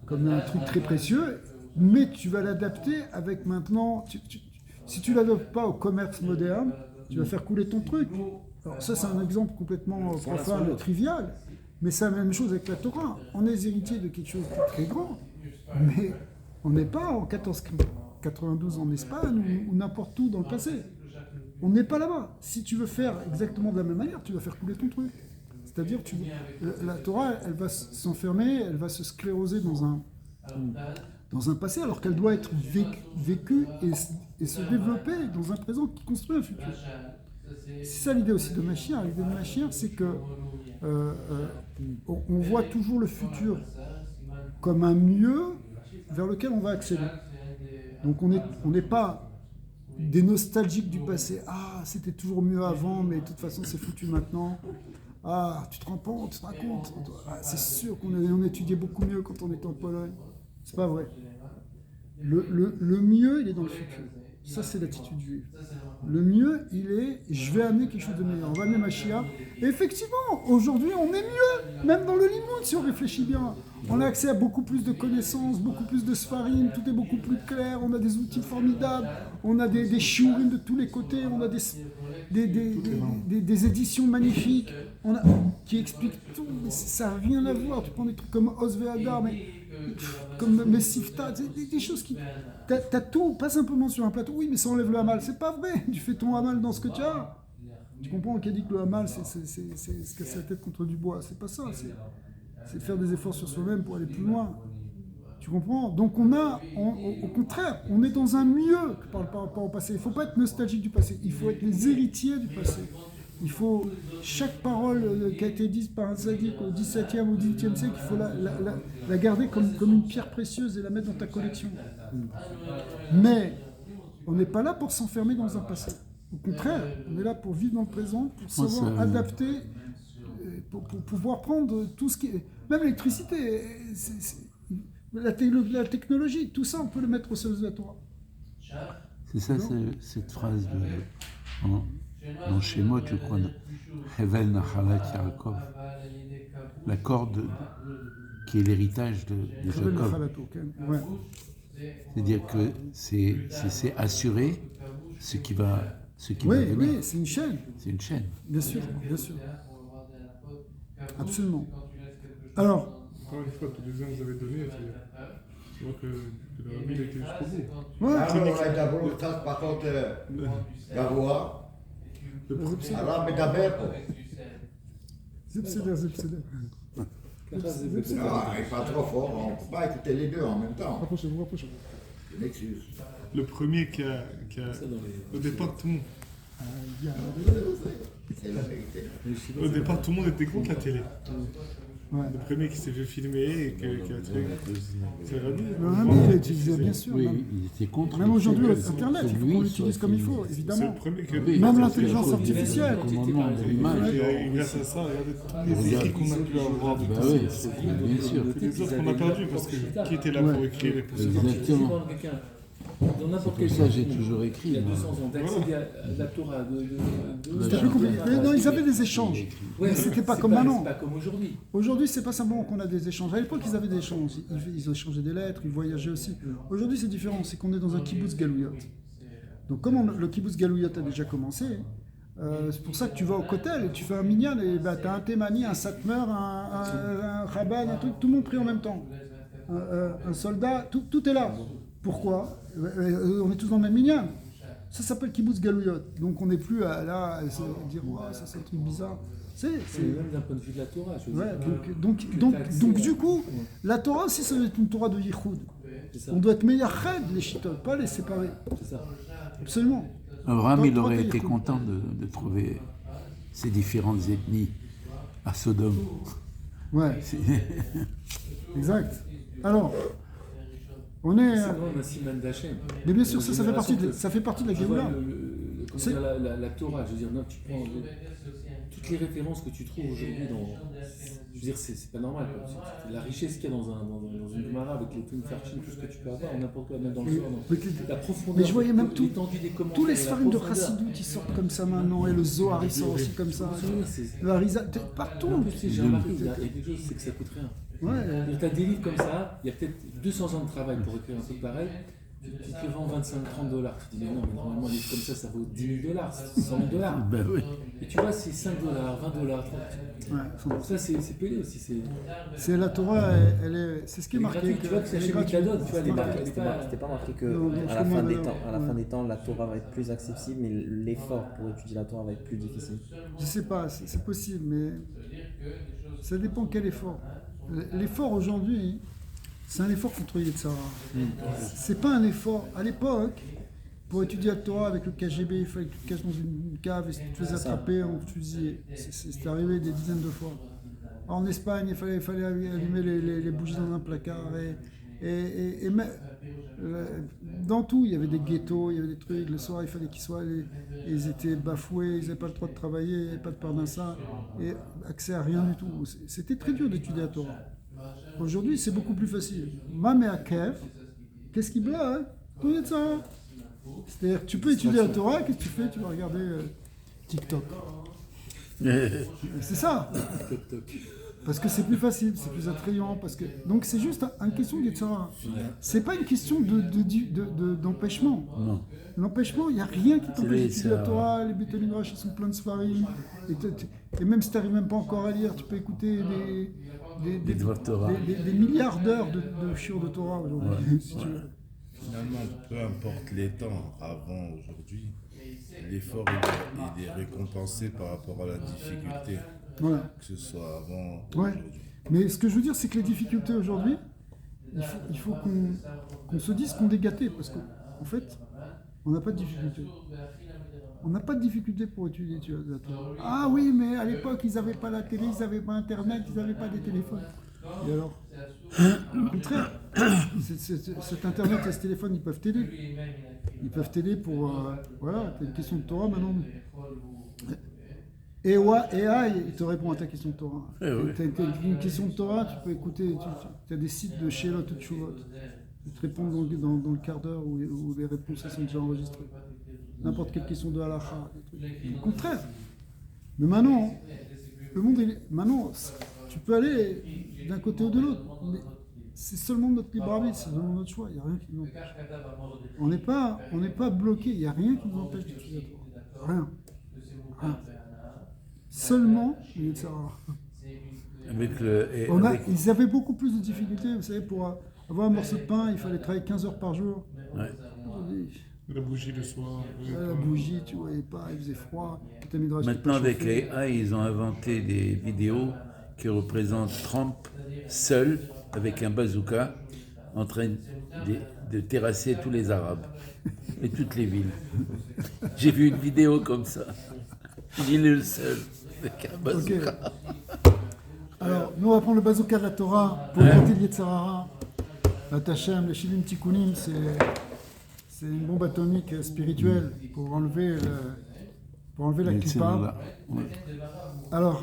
[SPEAKER 1] comme un truc très précieux. Mais tu vas l'adapter avec maintenant. Si tu l'adaptes pas au commerce moderne, tu vas faire couler ton truc. Alors ça, c'est un exemple complètement profane et trivial, mais c'est la même chose avec la Torah. On est héritier de quelque chose de très grand, mais on n'est pas en 1492 en Espagne ou n'importe où dans le passé. On n'est pas là-bas. Si tu veux faire exactement de la même manière, tu vas faire couler ton truc. C'est-à-dire, la Torah, elle va s'enfermer, elle va se scléroser dans un passé, alors qu'elle doit être vécue et se développer dans un présent qui construit un futur. C'est ça l'idée aussi de Mashiach. L'idée de Mashiach, c'est que on voit toujours le futur comme un mieux vers lequel on va accéder. Donc on n'est pas des nostalgiques du passé. Ah, c'était toujours mieux avant, mais de toute façon c'est foutu maintenant. Ah, tu te rends compte, tu te racontes. Ah, c'est sûr qu'on étudiait beaucoup mieux quand on était en Pologne. C'est pas vrai. Le mieux, il est dans le futur. Ça, c'est l'attitude juive. Le mieux, il est, je vais amener quelque chose de meilleur. On va amener Mashiach. Et effectivement, aujourd'hui, on est mieux. Même dans le Limoud, si on réfléchit bien. On a accès à beaucoup plus de connaissances, beaucoup plus de sfarim, tout est beaucoup plus clair. On a des outils formidables. On a des shiurim de tous les côtés. On a des éditions magnifiques qui expliquent tout. Mais ça n'a rien à voir. Tu prends des trucs comme Oz Ve'adar, comme Messifta, des choses qui... T'as tout, pas simplement sur un plateau. Oui, mais ça enlève le hamal. C'est pas vrai. Tu fais ton hamal dans ce que tu as. Tu comprends qui a dit que le hamal, c'est se casser la tête contre du bois. C'est pas ça. C'est faire des efforts sur soi-même pour aller plus loin. Tu comprends? Donc au contraire, on est dans un mieux par rapport au passé. Il ne faut pas être nostalgique du passé. Il faut être les héritiers du passé. Il faut, chaque parole qui a été dite par un sadique au XVIIe ou XVIIIe siècle, il faut la garder comme une pierre précieuse et la mettre dans ta collection. Mais on n'est pas là pour s'enfermer dans un passé. Au contraire, on est là pour vivre dans le présent, pour savoir adapter, pour pouvoir prendre tout ce qui est... Même l'électricité, la technologie, tout ça, on peut le mettre au service de la Torah.
[SPEAKER 3] C'est ça, cette phrase dans Shemot, je crois, Hevel Nachalat Yaakov, la corde qui est l'héritage de
[SPEAKER 1] Khavel
[SPEAKER 3] Jacob.
[SPEAKER 1] Nachalato, ouais.
[SPEAKER 3] C'est-à-dire que c'est assurer ce qui va
[SPEAKER 1] Oui,
[SPEAKER 3] venir.
[SPEAKER 1] oui, c'est une chaîne,
[SPEAKER 3] C'est une chaîne.
[SPEAKER 1] bien sûr, absolument. Alors,
[SPEAKER 2] Encore une fois, tous les exemples que vous avez donnés, tu vois que le rabbi il était jusqu'au bout.
[SPEAKER 1] ouais,
[SPEAKER 6] Alors, אתה פחות גבוה, עליו מדבר פה.
[SPEAKER 1] c'est בסדר.
[SPEAKER 6] Ah, il est pas trop fort, on ne peut pas écouter les deux en même temps.
[SPEAKER 1] Rapprochez-vous.
[SPEAKER 6] Je m'excuse.
[SPEAKER 2] Le premier qui a
[SPEAKER 5] Ça dans les-
[SPEAKER 2] au départ, tout le monde,
[SPEAKER 6] C'est la vérité.
[SPEAKER 5] Mais je sais pas,
[SPEAKER 2] au départ, tout le monde était contre la télé.
[SPEAKER 1] Ouais.
[SPEAKER 2] Le premier qui s'est fait filmer et qui a tué, c'est le rabbi.
[SPEAKER 1] Le rabbi, il l'utilisait, bien sûr.
[SPEAKER 3] Oui,
[SPEAKER 1] Même,
[SPEAKER 3] il était contre.
[SPEAKER 1] même
[SPEAKER 3] le
[SPEAKER 1] aujourd'hui,
[SPEAKER 3] fait que
[SPEAKER 1] Internet, il faut
[SPEAKER 3] lui
[SPEAKER 1] qu'on l'utilise
[SPEAKER 3] soit
[SPEAKER 1] comme il faut,
[SPEAKER 3] utilisé.
[SPEAKER 2] C'est le
[SPEAKER 1] évidemment.
[SPEAKER 2] premier qui a
[SPEAKER 3] Oui,
[SPEAKER 1] Même
[SPEAKER 3] c'est
[SPEAKER 1] l'intelligence
[SPEAKER 3] la
[SPEAKER 1] artificielle.
[SPEAKER 3] Le commandement de l'image.
[SPEAKER 2] Et grâce à ça, regardez tous les écrits qu'on a pu avoir de
[SPEAKER 3] Bah
[SPEAKER 2] tous
[SPEAKER 3] oui,
[SPEAKER 2] ces
[SPEAKER 3] bien sûr.
[SPEAKER 2] que les autres qu'on a perdus parce que qui était là pour écrire et pour se
[SPEAKER 3] Exactement.
[SPEAKER 2] sortir.
[SPEAKER 5] Si tu demandes à quelqu'un, dans n'importe
[SPEAKER 3] C'est
[SPEAKER 5] quel
[SPEAKER 3] pour ça que j'ai
[SPEAKER 5] pays,
[SPEAKER 3] toujours
[SPEAKER 5] il
[SPEAKER 3] écrit.
[SPEAKER 5] y a
[SPEAKER 3] moi.
[SPEAKER 5] 200 ans, d'accéder à la Torah,
[SPEAKER 1] C'était plus compliqué. Mais non, ils avaient des échanges. Mais c'était pas comme maintenant.
[SPEAKER 5] C'est pas comme aujourd'hui.
[SPEAKER 1] Aujourd'hui, c'est pas simplement qu'on a des échanges. À l'époque, ils avaient des échanges. Ils échangeaient des lettres, ils voyageaient aussi. Aujourd'hui, c'est différent. C'est qu'on est dans un kibbutz galouyot. Donc, comme le kibbutz galouyot a déjà commencé, c'est pour ça que tu vas au kotel et tu fais un minyan et bah, tu as un témani, un satmer, un rabbin, un truc, tout le monde prie en même temps. Un soldat, tout est là. Pourquoi On est tous dans le même minyan. Ça s'appelle kibbutz galouyot. Donc, on n'est plus là à se dire, ouais, ça c'est un truc bizarre.
[SPEAKER 5] C'est même d'un point de vue de la Torah. Je veux
[SPEAKER 1] Ouais,
[SPEAKER 5] dire,
[SPEAKER 1] donc du coup, la Torah aussi, ça doit être une Torah de Yichud.
[SPEAKER 5] c'est ça.
[SPEAKER 1] On doit être meillached, les chitotes, pas les séparer.
[SPEAKER 5] C'est ça.
[SPEAKER 1] Absolument.
[SPEAKER 3] Abraham, il
[SPEAKER 1] Toi,
[SPEAKER 3] aurait
[SPEAKER 1] t'as
[SPEAKER 3] été
[SPEAKER 1] Yichud.
[SPEAKER 3] content de trouver ces différentes ethnies à Sodome.
[SPEAKER 1] Ouais, exact. Alors, on est.
[SPEAKER 5] C'est vraiment un siman d'Hachem.
[SPEAKER 1] Mais bien sûr, ça fait partie de,
[SPEAKER 5] Génération
[SPEAKER 1] ça fait partie de la
[SPEAKER 5] Tu vois,
[SPEAKER 1] Géoula.
[SPEAKER 5] comment
[SPEAKER 1] C'est-
[SPEAKER 5] dire, la Torah, je veux dire, non, tu prends toutes les références que tu trouves aujourd'hui dans. Je veux dire, c'est pas normal. Quoi. La richesse qu'il y a dans une Gemara avec les Twin Farchim, tout ce que tu peux avoir, n'importe quoi, même dans le
[SPEAKER 1] Et-
[SPEAKER 5] Zohar, la profondeur.
[SPEAKER 1] Mais je voyais même tout-
[SPEAKER 5] l'étendue des commentaires,
[SPEAKER 1] Tous les
[SPEAKER 5] la
[SPEAKER 1] sfarim de
[SPEAKER 5] profondeur.
[SPEAKER 1] Chassidut, ils sortent comme ça maintenant, et le Zohar, il sort aussi comme ça. Le Harizal, partout.
[SPEAKER 5] En plus, tu sais, j'ai remarqué, il y a quelque chose, c'est que ça coûte rien.
[SPEAKER 1] Ouais,
[SPEAKER 5] Tu as des livres comme ça, il y a peut-être 200 ans de travail pour écrire un truc pareil. Tu te le vends 25-30 $. Tu te dis, mais non, mais normalement, un livre comme ça vaut 10 000 $, 100 $.
[SPEAKER 3] Ben oui.
[SPEAKER 5] Et tu vois, c'est 5 $, 20 $, 30
[SPEAKER 1] ouais.
[SPEAKER 5] Donc ça, c'est payé aussi.
[SPEAKER 1] C'est la Torah, c'est ce qui est marqué.
[SPEAKER 5] gratuit, tu vois que c'est
[SPEAKER 1] elle est
[SPEAKER 5] chez
[SPEAKER 1] gratuite.
[SPEAKER 5] Mikladot, tu vois, les
[SPEAKER 1] Ouais.
[SPEAKER 5] marques.
[SPEAKER 4] C'était pas marqué que
[SPEAKER 1] Non,
[SPEAKER 4] à la fin des temps, à la
[SPEAKER 1] ouais.
[SPEAKER 4] fin des temps, la Torah va être plus accessible, mais l'effort pour étudier la Torah va être plus difficile.
[SPEAKER 1] Je sais pas, c'est possible, mais ça dépend quel effort. L'effort aujourd'hui, c'est un effort contre Yetzara. C'est pas un effort. À l'époque, pour étudier la Torah avec le KGB, il fallait que tu te caches dans une cave et si tu te faisais attraper, on te fusillait. C'est arrivé des dizaines de fois. En Espagne, il fallait allumer les bougies dans un placard. Dans tout, il y avait des ghettos, il y avait des trucs. Le soir, il fallait qu'ils soient. Ils étaient bafoués, ils n'avaient pas le droit de travailler, il n'y avait pas de parnassa, et accès à rien du tout. C'était très dur d'étudier la Torah. Aujourd'hui, c'est beaucoup plus facile. Mamé à Kev, qu'est-ce qui blat, hein? Tout est ça. C'est-à-dire que tu peux étudier la Torah, qu'est-ce que tu fais? Tu vas regarder TikTok. C'est ça. Parce que c'est plus facile, c'est plus attrayant. Donc c'est juste une question de Yetzara. C'est pas une question d'empêchement.
[SPEAKER 3] Non.
[SPEAKER 1] L'empêchement, il n'y a rien qui t'empêche
[SPEAKER 3] les
[SPEAKER 1] d'étudier la
[SPEAKER 3] Yetzara.
[SPEAKER 1] Torah, les Beit Midrash, ils sont pleins de sfarim. Et même si tu n'arrives même pas encore à lire, tu peux écouter
[SPEAKER 3] Des devoirs Torah.
[SPEAKER 1] des milliards d'heures de shiur de Torah aujourd'hui, si tu veux.
[SPEAKER 7] Finalement, peu importe les temps, avant, aujourd'hui, l'effort il est récompensé par rapport à la difficulté,
[SPEAKER 1] Voilà.
[SPEAKER 7] que ce soit avant ou
[SPEAKER 1] Ouais.
[SPEAKER 7] aujourd'hui.
[SPEAKER 1] Mais ce que je veux dire, c'est que les difficultés aujourd'hui, il faut qu'on se dise qu'on est gâté, parce qu'en fait, on n'a pas de difficulté. On n'a pas de difficulté pour étudier la Torah. Ah oui, mais à l'époque, ils n'avaient pas la télé, ils n'avaient pas Internet, ils n'avaient pas des téléphones. Et alors? Au contraire, cet Internet et ce téléphone, ils peuvent t'aider. Ils peuvent t'aider pour... voilà, t'as une question de Torah, maintenant... Et AI, il te répond à ta question de Torah.
[SPEAKER 3] Eh oui.
[SPEAKER 1] T'as une question de Torah, tu peux écouter, tu as des sites de Shelot ou de Shuvot. Ils te répondent dans le quart d'heure où les réponses elles sont déjà enregistrées. N'importe quelle question de halakha. Au contraire. Mais maintenant, le monde maintenant, tu peux aller d'un côté ou de l'autre. Mais c'est seulement notre libre arbitre, c'est seulement notre choix. Il n'y a rien qui nous empêche. On n'est pas bloqué. Il n'y a rien qui nous empêche d'étudier la Torah. Rien. Seulement le Yetzirah. Ils avaient beaucoup plus de difficultés. Vous savez, pour avoir un morceau de pain, il fallait travailler 15 heures par jour.
[SPEAKER 3] Ouais.
[SPEAKER 2] La bougie le soir.
[SPEAKER 1] La bougie, tu voyais pas, il faisait froid.
[SPEAKER 3] Maintenant, avec les AI, ils ont inventé des vidéos qui représentent Trump seul, avec un bazooka, en train de terrasser tous les Arabes et toutes les villes. J'ai vu une vidéo comme ça. Il est le seul, avec un bazooka.
[SPEAKER 1] Okay. Alors, nous, on va prendre le bazooka de la Torah pour monter le Yetzirah. La Tachem, les Shivim Tikkunim, c'est une bombe atomique spirituelle pour enlever la kippa.
[SPEAKER 3] Ouais.
[SPEAKER 1] Alors,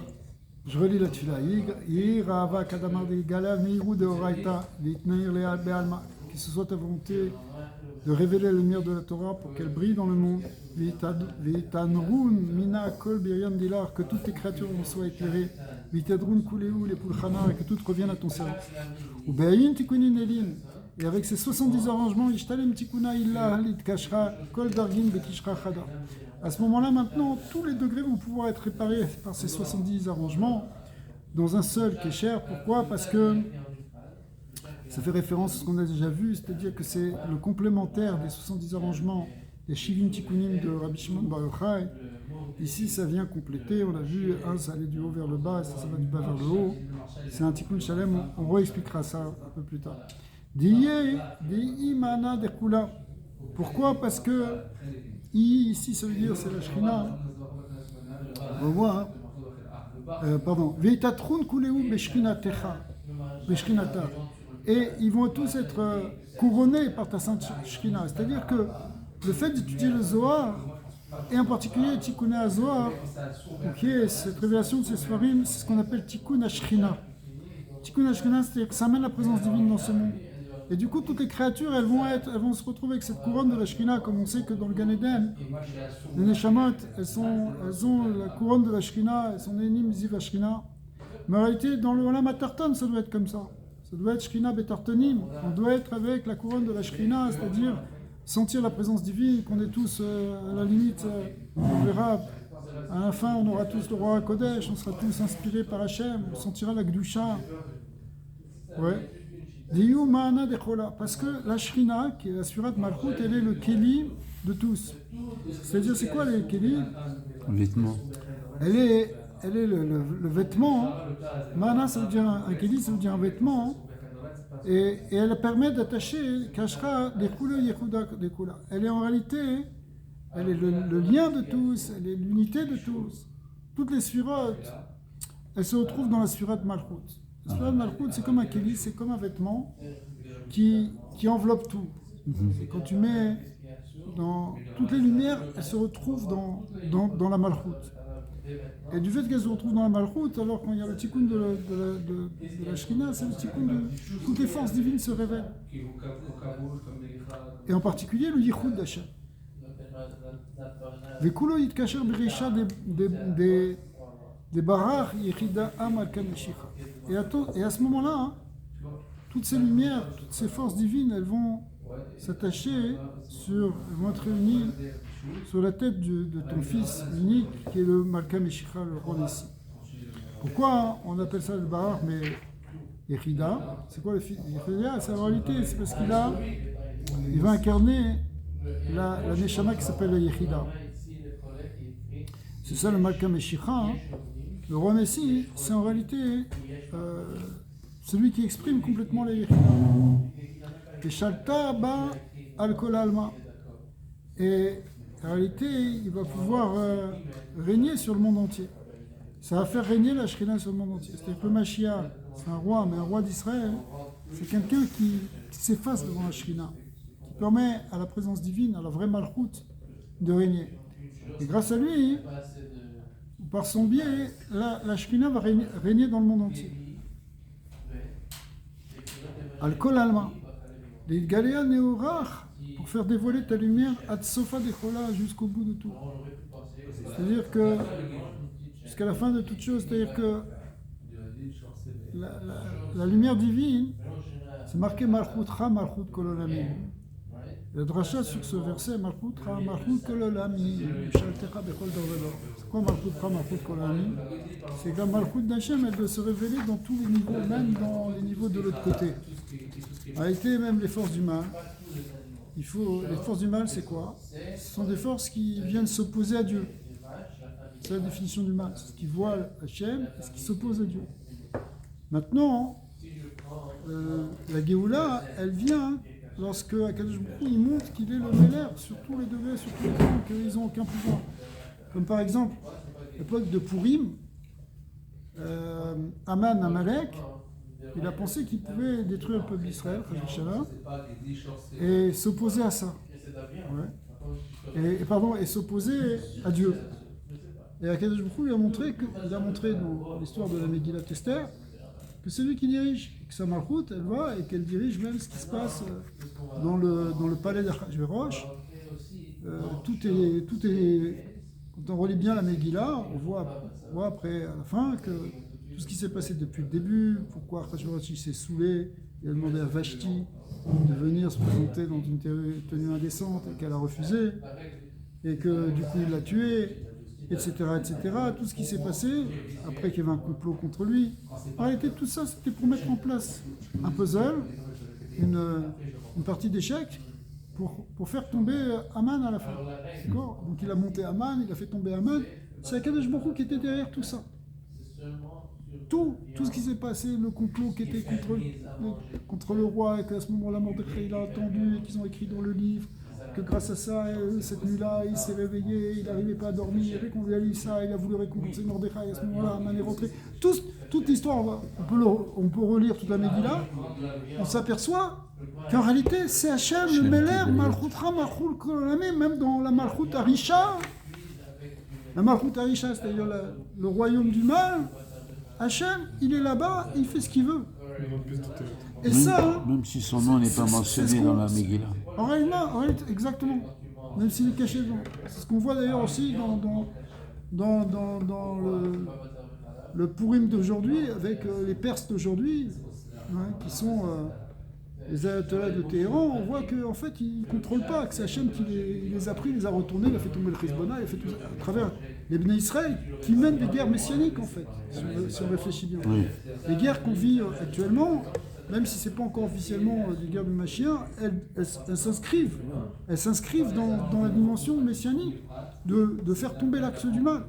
[SPEAKER 1] je relis la tefila. Yirava kadamar de Gala miru de Oraita, d'Itnair Leal Bealma, que ce soit ta volonté de révéler la lumière de la Torah pour qu'elle brille dans le monde. Vitanrun mina kol biriam dilar, que toutes les créatures soient éclairées. Vitadrun kuleu les pulchanar, et que toutes reviennent à ton service. Ou be'ayin tikunin elin. Et avec ces 70 arrangements, Ishtalem Tikuna Illa Halit Kashra, Kol Dargin Betishra Chada. À ce moment-là, maintenant, tous les degrés vont pouvoir être réparés par ces 70 arrangements dans un seul Kesher. Pourquoi ? Parce que ça fait référence à ce qu'on a déjà vu, c'est-à-dire que c'est le complémentaire des 70 arrangements des Shivim Tikkunim de Rabbi Shimon Bar Yochai. Ici, ça vient compléter. On a vu, ça allait du haut vers le bas, ça va du bas vers le haut. C'est un Tikkun Shalem, on réexpliquera ça un peu plus tard. Pourquoi ? Parce que ici, ça veut dire c'est la Shrina. On voit, pardon. Et ils vont tous être couronnés par ta sainte Shrina. C'est-à-dire que le fait d'étudier le Zohar, et en particulier Tikkun HaZohar, cette révélation de ces Sfarim, c'est ce qu'on appelle Tikkun HaShrina. Tikkun HaShrina, c'est-à-dire que ça amène la présence divine dans ce monde. Et du coup, toutes les créatures, elles vont se retrouver avec cette couronne de la Shrina, comme on sait que dans le Gan Eden, les Neshamot, elles ont la couronne de la Shrina, elles sont Nenim Ziv Shrina. Mais en réalité, dans le Olam HaTarton, ça doit être comme ça. Ça doit être Shrina Betartonim. On doit être avec la couronne de la Shrina, c'est-à-dire sentir la présence divine, qu'on est tous, à la limite, on verra, à la fin, on aura tous le roi Kodesh, on sera tous inspirés par Hachem, on sentira la Gdusha. Ouais. Parce que la Shrina, qui est la Surat Malchut, elle est le Keli de tous. C'est-à-dire, c'est quoi le Keli ?
[SPEAKER 3] Le vêtement.
[SPEAKER 1] Elle est le vêtement. Mana, ça veut dire un Keli, ça veut dire un vêtement. Et elle permet d'attacher Kashra des Kula Yehuda des Kula. Elle est en réalité, elle est le lien de tous, elle est l'unité de tous. Toutes les Surat, elles se retrouvent dans la Surat Malchut. La Surat Malchut, c'est comme un Keli, c'est comme un vêtement qui enveloppe tout. Et quand tu mets dans toutes les lumières, elles se retrouvent dans la Malchut. Et du fait qu'elles se retrouvent dans la Malchut, alors quand il y a le tikkun de la Shrina, c'est le tikkun de toutes les forces divines se révèlent. Et en particulier le yichud d'Hachem. Vekulo yitkacher bereisha des barach yechida am alkan meshicha. Et à ce moment-là, toutes ces lumières, toutes ces forces divines, elles vont s'attacher elles vont être réunies sur la tête de ton fils unique, qui est le Malka Meshicha, le roi Messie. Pourquoi on appelle ça le Barach, mais Yechida? C'est quoi le fils Yechida? C'est en réalité, c'est parce il va incarner la Neshama qui s'appelle la Yechida. C'est ça le Malka Meshicha. Le roi Messie, c'est en réalité celui qui exprime complètement la Yechida. Et Shalta ba al kol alma. Et en réalité, il va pouvoir régner sur le monde entier. Ça va faire régner la Shrina sur le monde entier. C'est-à-dire que le Mashiach, c'est un roi, mais un roi d'Israël, c'est quelqu'un qui s'efface devant la Shrina, qui permet à la présence divine, à la vraie Malchut, de régner. Et grâce à lui, par son biais, la Shrina va régner dans le monde entier. Al-Kol Alma. Les Galéa Neorach, pour faire dévoiler ta lumière, ad sofa dechola, jusqu'au bout de tout. C'est-à-dire que, jusqu'à la fin de toute chose, c'est-à-dire que la lumière divine, c'est marqué Malchut-Ra, Malchut Kol Olamim. Le drachat sur ce verset, Malchut-Ra, Malchut Kol Olamim, Shaltecha Bechol Dor Vedor. C'est quoi Malchut-Ra, Malchut Kol Olamim? C'est que la Malchut d'Hachem, elle doit se révéler dans tous les niveaux, même dans les niveaux de l'autre côté. En réalité, même les forces du mal. Les forces du mal, c'est quoi? Ce sont des forces qui viennent s'opposer à Dieu. C'est la définition du mal. C'est ce qui voile Hachem et ce qui s'oppose à Dieu. Maintenant, la Géoula, elle vient lorsque Akadosh Baruch Hu, il montre qu'il est le Meller sur tous les degrés, sur tous les plans, qu'ils n'ont aucun pouvoir. Comme par exemple, l'époque de Purim, Aman Amalek, il a pensé qu'il pouvait détruire le peuple d'Israël, et s'opposer à ça. Ouais. Et s'opposer à Dieu. Et Akadosh Baruch Hu lui a montré dans l'histoire de la Megillat Esther que c'est lui qui dirige, que sa malchoute, elle va et qu'elle dirige même ce qui se passe dans le palais d'Achashverosh. Tout est. Quand on relit bien la Megillah, on voit après, à la fin, que tout ce qui s'est passé depuis le début, pourquoi Achashverosh s'est saoulé, il a demandé à Vashti de venir se présenter dans une tenue indécente et qu'elle a refusé, et que du coup il l'a tué, etc., etc. Tout ce qui s'est passé, après qu'il y avait un complot contre lui. En réalité, tout ça, c'était pour mettre en place un puzzle, une partie d'échecs, pour faire tomber Aman à la fin. D'accord ? Donc il a monté Aman, il a fait tomber Aman. C'est Akadosh Baruch Hu qui était derrière tout ça. Tout ce qui s'est passé, le complot qui était contre le roi, et qu'à ce moment-là, Mordechai il a attendu, et qu'ils ont écrit dans le livre, que grâce à ça, cette nuit-là, il s'est réveillé, il n'arrivait pas à dormir, et qu'on lui a dit ça, il a voulu récompenser Mordechai, à ce moment-là, Aman est rentré. Toute l'histoire, on peut relire toute la Megillah, on s'aperçoit qu'en réalité, c'est Hachem, le Meller, Malchut-Ra, Malchut Kol Olamim, même dans la Malchut Arisha, c'est-à-dire le royaume du mal, Hachem, il est là-bas, il fait ce qu'il veut. Et ça,
[SPEAKER 3] même si son nom n'est pas mentionné dans la Megillah.
[SPEAKER 1] En réalité, exactement. Même s'il est caché dedans. C'est ce qu'on voit d'ailleurs aussi dans le Purim d'aujourd'hui, avec les Perses d'aujourd'hui, qui sont les ayatollahs de Téhéran. On voit qu'en fait, ils ne contrôlent pas, que c'est Hachem qui les a pris, les a retournés, il a fait tomber le Hezbollah, il a fait tout ça à travers les Bnei Israël, qui mènent des guerres messianiques, en fait, si on réfléchit bien. Oui. Les guerres qu'on vit actuellement, même si ce n'est pas encore officiellement des guerres de Mashiach, elles s'inscrivent dans la dimension messianique de faire tomber l'axe du mal.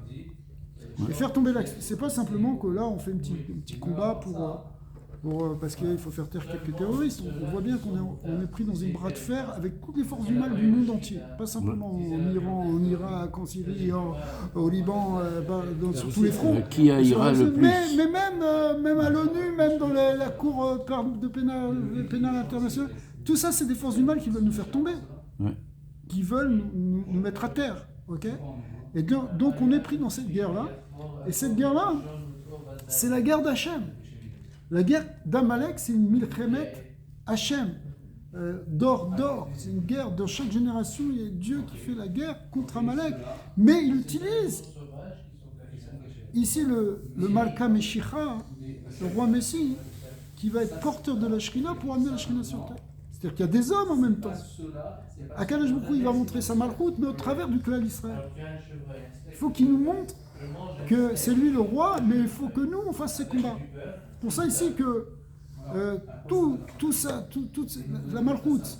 [SPEAKER 1] Et faire tomber l'axe, c'est pas simplement que là on fait un petit combat parce qu'il faut faire taire quelques terroristes. On voit bien qu'on est pris dans une bras de fer avec toutes les forces du mal du monde entier. Pas simplement en Iran, en Irak, en Syrie, au Liban, sur tous les fronts.
[SPEAKER 3] Qui haïra le plus?
[SPEAKER 1] Mais même à l'ONU, même dans la Cour de pénal internationale, tout ça, c'est des forces du mal qui veulent nous faire tomber. Ouais. Qui veulent nous mettre à terre. Okay ? Et donc on est pris dans cette guerre-là. Et cette guerre-là, c'est la guerre d'Hachem. La guerre d'Amalek, c'est une milchemet Hachem. D'or. C'est une guerre. Dans chaque génération, il y a Dieu qui fait la guerre contre Amalek. Mais il utilise ici le Malka Meshicha, le roi Messie, qui va être porteur de la Shrina pour amener la Shrina sur terre. C'est-à-dire qu'il y a des hommes en même temps. Akadosh Baruch Hu, il va montrer sa malchoute, mais au travers du clan d'Israël. Il faut qu'il nous montre que c'est lui le roi, mais il faut que nous, on fasse ces combats. Pour ça ici que tout ça, la malchoute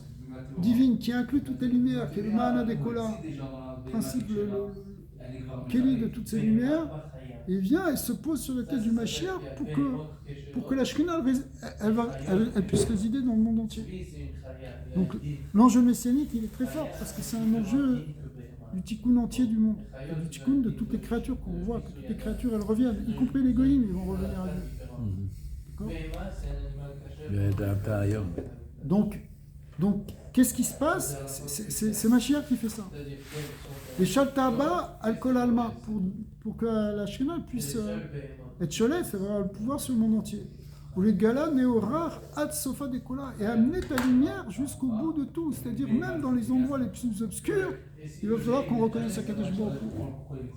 [SPEAKER 1] divine qui inclut toutes les lumières, qui est le Mahana Dekola, principe, le Kéli de toutes ces lumières, il vient et se pose sur la tête du Mashiach pour que la Shrina elle puisse résider dans le monde entier. Donc l'enjeu messianique, il est très fort parce que c'est un enjeu du tikkun entier du monde, et du tikkun de toutes les créatures qu'on voit, que toutes les créatures elles reviennent, y compris les goïms, ils vont revenir à Dieu. D'accord ? Donc, qu'est-ce qui se passe ? C'est Mashiach qui fait ça. Et Shaltaba al-Kol Alma, pour que la Shrina puisse être cholée, c'est avoir le pouvoir sur le monde entier. ou les gala neorar ad sofa dekula, et amener ta lumière jusqu'au bout de tout, c'est-à-dire même dans les endroits les plus obscurs, il va falloir qu'on reconnaisse Akadosh Baruch Hu.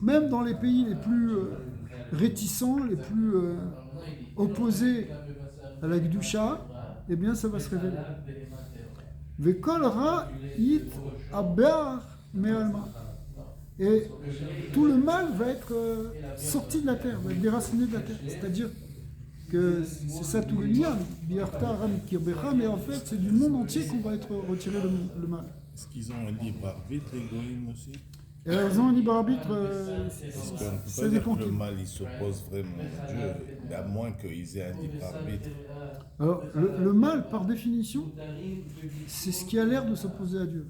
[SPEAKER 1] Même dans les pays les plus réticents, les plus opposés à la Gdusha, eh bien ça va se révéler. Vekol ra it abar me'alma. Et tout le mal va être sorti de la terre, va être déraciné de la terre. C'est-à-dire que c'est ça tout le lien, biarta ram kirbecha, mais en fait c'est du monde entier qu'on va être retiré le mal.
[SPEAKER 7] Est-ce qu'ils ont un libre arbitre, les goïms aussi?
[SPEAKER 1] Et elles ont un libre arbitre,
[SPEAKER 7] Parce qu'on ne peut
[SPEAKER 1] ça
[SPEAKER 7] pas dire
[SPEAKER 1] dépend
[SPEAKER 7] que le
[SPEAKER 1] qui.
[SPEAKER 7] mal il s'oppose vraiment à Dieu, à moins qu'ils aient un libre arbitre.
[SPEAKER 1] Alors le mal par définition, c'est ce qui a l'air de s'opposer à Dieu.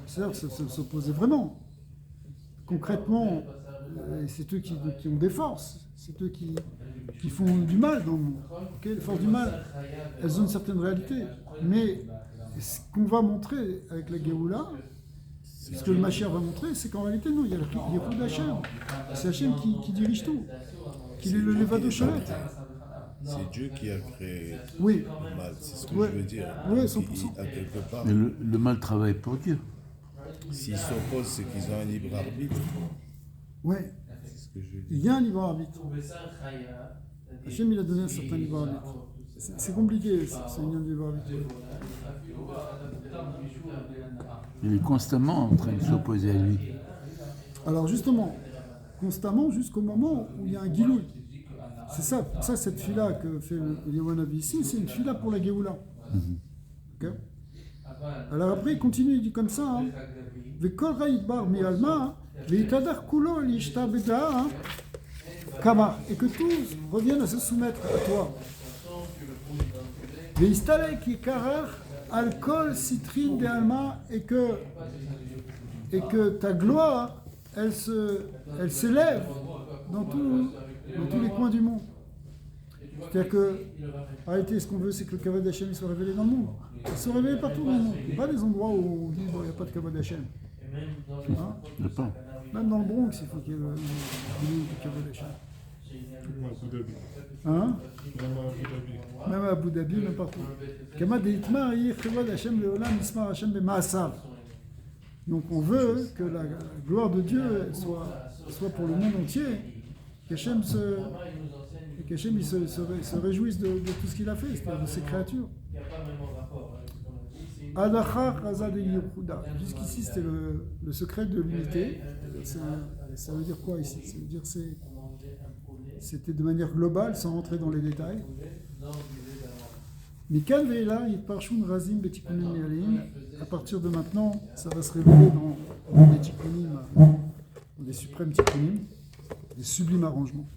[SPEAKER 1] C'est-à-dire s'opposer vraiment. Concrètement, c'est eux qui ont des forces, c'est eux qui font du mal dans le monde. Okay, les forces du mal, elles ont une certaine réalité. Mais ce qu'on va montrer avec la Géoula, ce que le Mashiach va montrer, c'est qu'en réalité, non, il y a le Yehud Hashem. C'est Hashem qui dirige tout, qu'il est le Levado Shalom.
[SPEAKER 7] C'est Dieu qui a créé
[SPEAKER 1] Oui.
[SPEAKER 7] le mal, c'est ce que
[SPEAKER 1] Ouais.
[SPEAKER 7] je veux dire.
[SPEAKER 1] Ouais,
[SPEAKER 7] Donc,
[SPEAKER 1] 100%.
[SPEAKER 7] à quelque part,
[SPEAKER 3] Mais le mal travaille pour Dieu.
[SPEAKER 7] s'ils s'opposent, c'est qu'ils ont un libre arbitre.
[SPEAKER 1] Ouais,
[SPEAKER 7] C'est ce que je veux dire.
[SPEAKER 1] il y a un libre arbitre. Hashem, il a donné un certain libre arbitre. C'est compliqué, c'est une libre arbitre.
[SPEAKER 3] Il est constamment en train de s'opposer à lui.
[SPEAKER 1] Alors justement, constamment jusqu'au moment où il y a un Gilouï. C'est ça, pour ça cette fila que fait Eliyahu ici, c'est une fila pour la Géoula. Ok. Alors après il continue, il dit comme ça, hein. Vekol ra'idbar mi'alma, ve'itadar kulo l'ishta beda, kama, et que tous reviennent à se soumettre à toi. Ve'istalek yikarar alkol citrin de alma, et que ta gloire, elle s'élève dans tous les coins du monde. C'est-à-dire que, en réalité, ce qu'on veut, c'est que le Kavod Hashem soit révélé dans le monde. Il soit révélé partout dans le monde. Il n'y a pas des endroits où on dit bon, il n'y a pas de Kavod Hashem. Hein?
[SPEAKER 3] Il n'y a pas.
[SPEAKER 1] Même dans le Bronx, il faut qu'il y ait le Kavod Hashem.
[SPEAKER 2] Même à Abu Dhabi.
[SPEAKER 1] Hein?
[SPEAKER 2] Même à Abu Dhabi.
[SPEAKER 1] Même à Abu Dhabi, même partout. Kama deitmar yir Kavod Hashem leolam ismar Hashem b'ma'asav. Donc on veut que la gloire de Dieu soit pour le monde entier, qu'Hachem il se réjouisse de tout ce qu'il a fait, c'est-à-dire de ses créatures. Adachar Raza de Yehuda. Jusqu'ici c'était le secret de l'unité. Ça veut dire quoi ici? Ça veut dire c'était de manière globale, sans rentrer dans les détails. Mikan Veila Yitparshun Razim Betikunim Yalim. À partir de maintenant, ça va se révéler dans des tikkunim, des suprêmes tikkunim, des sublimes arrangements.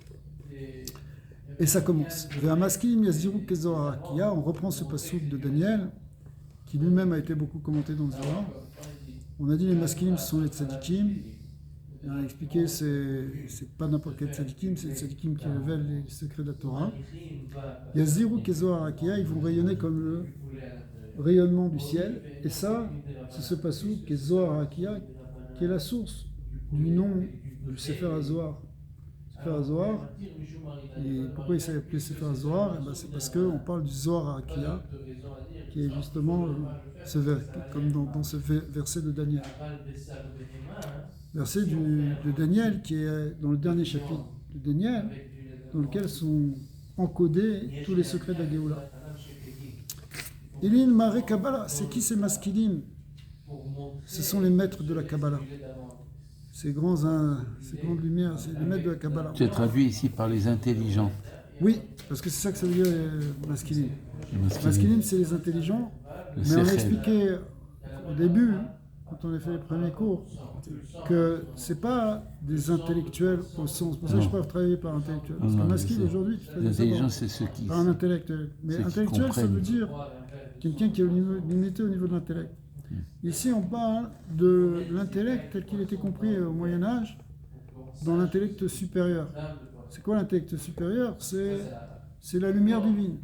[SPEAKER 1] Et ça commence. Ve'amaskim Yaziru Kezor Harakia. On reprend ce passouk de Daniel, qui lui-même a été beaucoup commenté dans le Zohar. On a dit les maskilim, ce sont les tzadikim. On a expliqué, c'est pas n'importe quel tzadikim, c'est les tzadikim qui révèlent les secrets de la Torah. Yaziru Kezor Harakia, ils vont rayonner comme le rayonnement du ciel. Et ça, c'est ce passouk qui est Zohar Harakia, qui est la source du nom du Sefer HaZohar. Sefer HaZohar, et pourquoi il s'est appelé Sefer HaZohar? Eh ben, c'est parce qu'on parle du Zohar Harakia, qui est justement comme dans ce verset de Daniel. Verset de Daniel qui est dans le dernier chapitre de Daniel, dans lequel sont encodés tous les secrets de la Géoula. Ilin Mare Kabbalah, c'est qui ces maskilim? Ce sont les maîtres de la Kabbalah. Ces grandes lumières, c'est les maîtres de la Kabbalah.
[SPEAKER 3] C'est traduit ici par les intelligents.
[SPEAKER 1] Oui, parce que c'est ça que ça veut dire maskilim. Maskilim, c'est les intelligents.
[SPEAKER 3] Le
[SPEAKER 1] Mais on a
[SPEAKER 3] sechel.
[SPEAKER 1] expliqué au début, quand on a fait les premiers cours, que c'est pas des intellectuels au sens. Pour ça,
[SPEAKER 3] Non.
[SPEAKER 1] je peux travailler par intellectuel. Parce
[SPEAKER 3] Non,
[SPEAKER 1] que
[SPEAKER 3] non,
[SPEAKER 1] masquil
[SPEAKER 3] je sais.
[SPEAKER 1] aujourd'hui, tu fais
[SPEAKER 3] Les
[SPEAKER 1] ça
[SPEAKER 3] intelligents, c'est ceux qui.
[SPEAKER 1] par un intellectuel. Mais
[SPEAKER 3] Ceux qui
[SPEAKER 1] intellectuel, ça
[SPEAKER 3] comprennent.
[SPEAKER 1] veut dire quelqu'un qui est limité au niveau de l'intellect. Ici, on parle de l'intellect tel qu'il était compris au Moyen-Âge, dans l'intellect supérieur. C'est quoi l'intellect supérieur? C'est la lumière divine.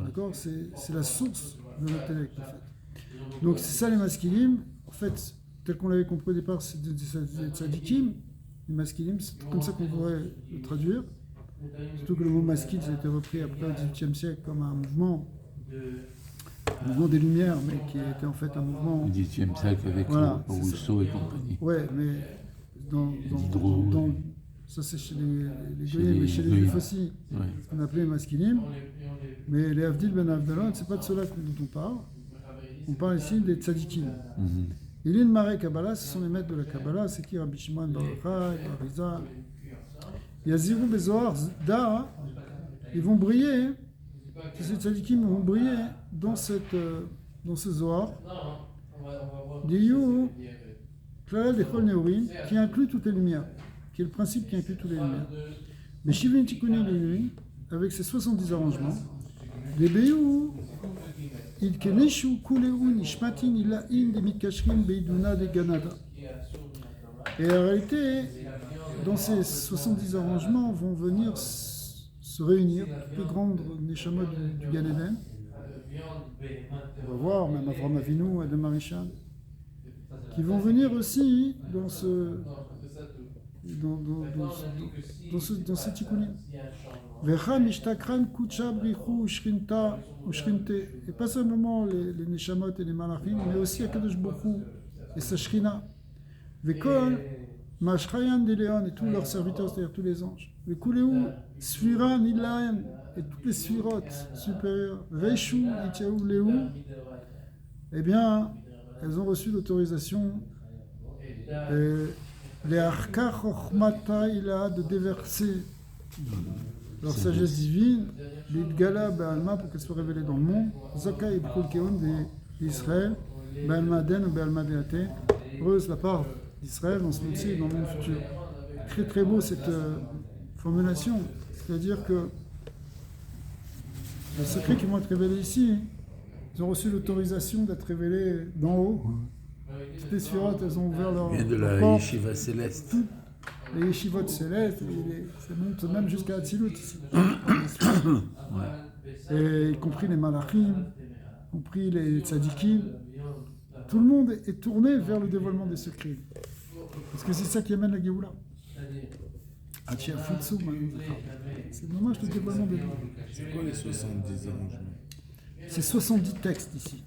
[SPEAKER 1] D'accord? C'est la source de l'intellect, en fait. Donc, c'est ça les maskilim. En fait, tel qu'on l'avait compris au départ, c'est des tzadikim. Les maskilim, c'est comme ça qu'on pourrait le traduire. Surtout que le mot maskil, ça a été repris après au XVIIIe siècle comme un mouvement des Lumières, mais qui était en fait un mouvement.
[SPEAKER 3] Au XVIIIe siècle avec
[SPEAKER 1] Voilà,
[SPEAKER 3] Rousseau et compagnie.
[SPEAKER 1] Ouais, mais
[SPEAKER 3] Diderot, oui.
[SPEAKER 1] ça c'est chez les
[SPEAKER 3] Chez
[SPEAKER 1] goyim,
[SPEAKER 3] les
[SPEAKER 1] mais chez les
[SPEAKER 3] goyim.
[SPEAKER 1] juifs aussi,
[SPEAKER 3] Ouais.
[SPEAKER 1] ce qu'on appelait les maskilim. Mais les Avdil ben Avdalot, c'est pas de cela dont on parle. On parle ici des tzadikim.
[SPEAKER 3] Mhm.
[SPEAKER 1] Il est une marée Kabbalah, ce sont les maîtres de la Kabbalah, c'est qui Rabbi Shimon Bar Yochai, Bar Rizal. Yazirou Bezohar Da, ils vont briller, ces tzadikim vont briller dans ce Zohar. Diyu, Klal Dechol Neurim, qui inclut toutes les lumières, qui est le principe qui inclut toutes les lumières. Mais Shivin Tikkunim Leiluim, avec ses 70 arrangements, les Beyou, il keneshu kuleu nishmatin ilain de mikashrim beiduna de ganada. Et en réalité, dans ces 70 arrangements vont venir se réunir toutes les grandes neshamot du Gan Eden. On va voir, même Avraham Avinu, Adam Arishad, qui vont venir aussi dans ce tikkunim. Vecha mishtakran kucha brichu shrinta ou shrinte. Et pas seulement les neshamot et les malachim, mais aussi Akadosh Baruch et sa shrina. Vekol mashrayan de Léon et tous leurs serviteurs, c'est-à-dire tous les anges. Vekuleu sfiran ilaim et toutes les sphirotes supérieures. Reishu itiaou leu. Eh bien, elles ont reçu l'autorisation. Les Arka Chochmata Ila de déverser leur sagesse divine, l'Idgala Be'alma pour qu'elle soit révélée dans le monde, Zaka et B'kol Keon d'Israël, Be'alma Den ou Be'alma Deate, heureuse la part d'Israël dans ce monde et dans le monde futur. Très très beau cette formulation, c'est-à-dire que les secrets qui vont être révélés ici, ils ont reçu l'autorisation d'être révélés d'en haut. Toutes les sphirotes, elles ont ouvert leur
[SPEAKER 3] Vient de la
[SPEAKER 1] porte.
[SPEAKER 3] yeshiva céleste.
[SPEAKER 1] Toutes les yeshivot célestes, ça monte même jusqu'à Hatzilut ici. Et y compris les malachim, y compris les tzadikim. Tout le monde est tourné vers le dévoilement des secrets. Parce que c'est ça qui amène la Géoula. C'est dommage le dévoilement des lois.
[SPEAKER 7] C'est quoi les 70 arrangements?
[SPEAKER 1] C'est 70 textes ici.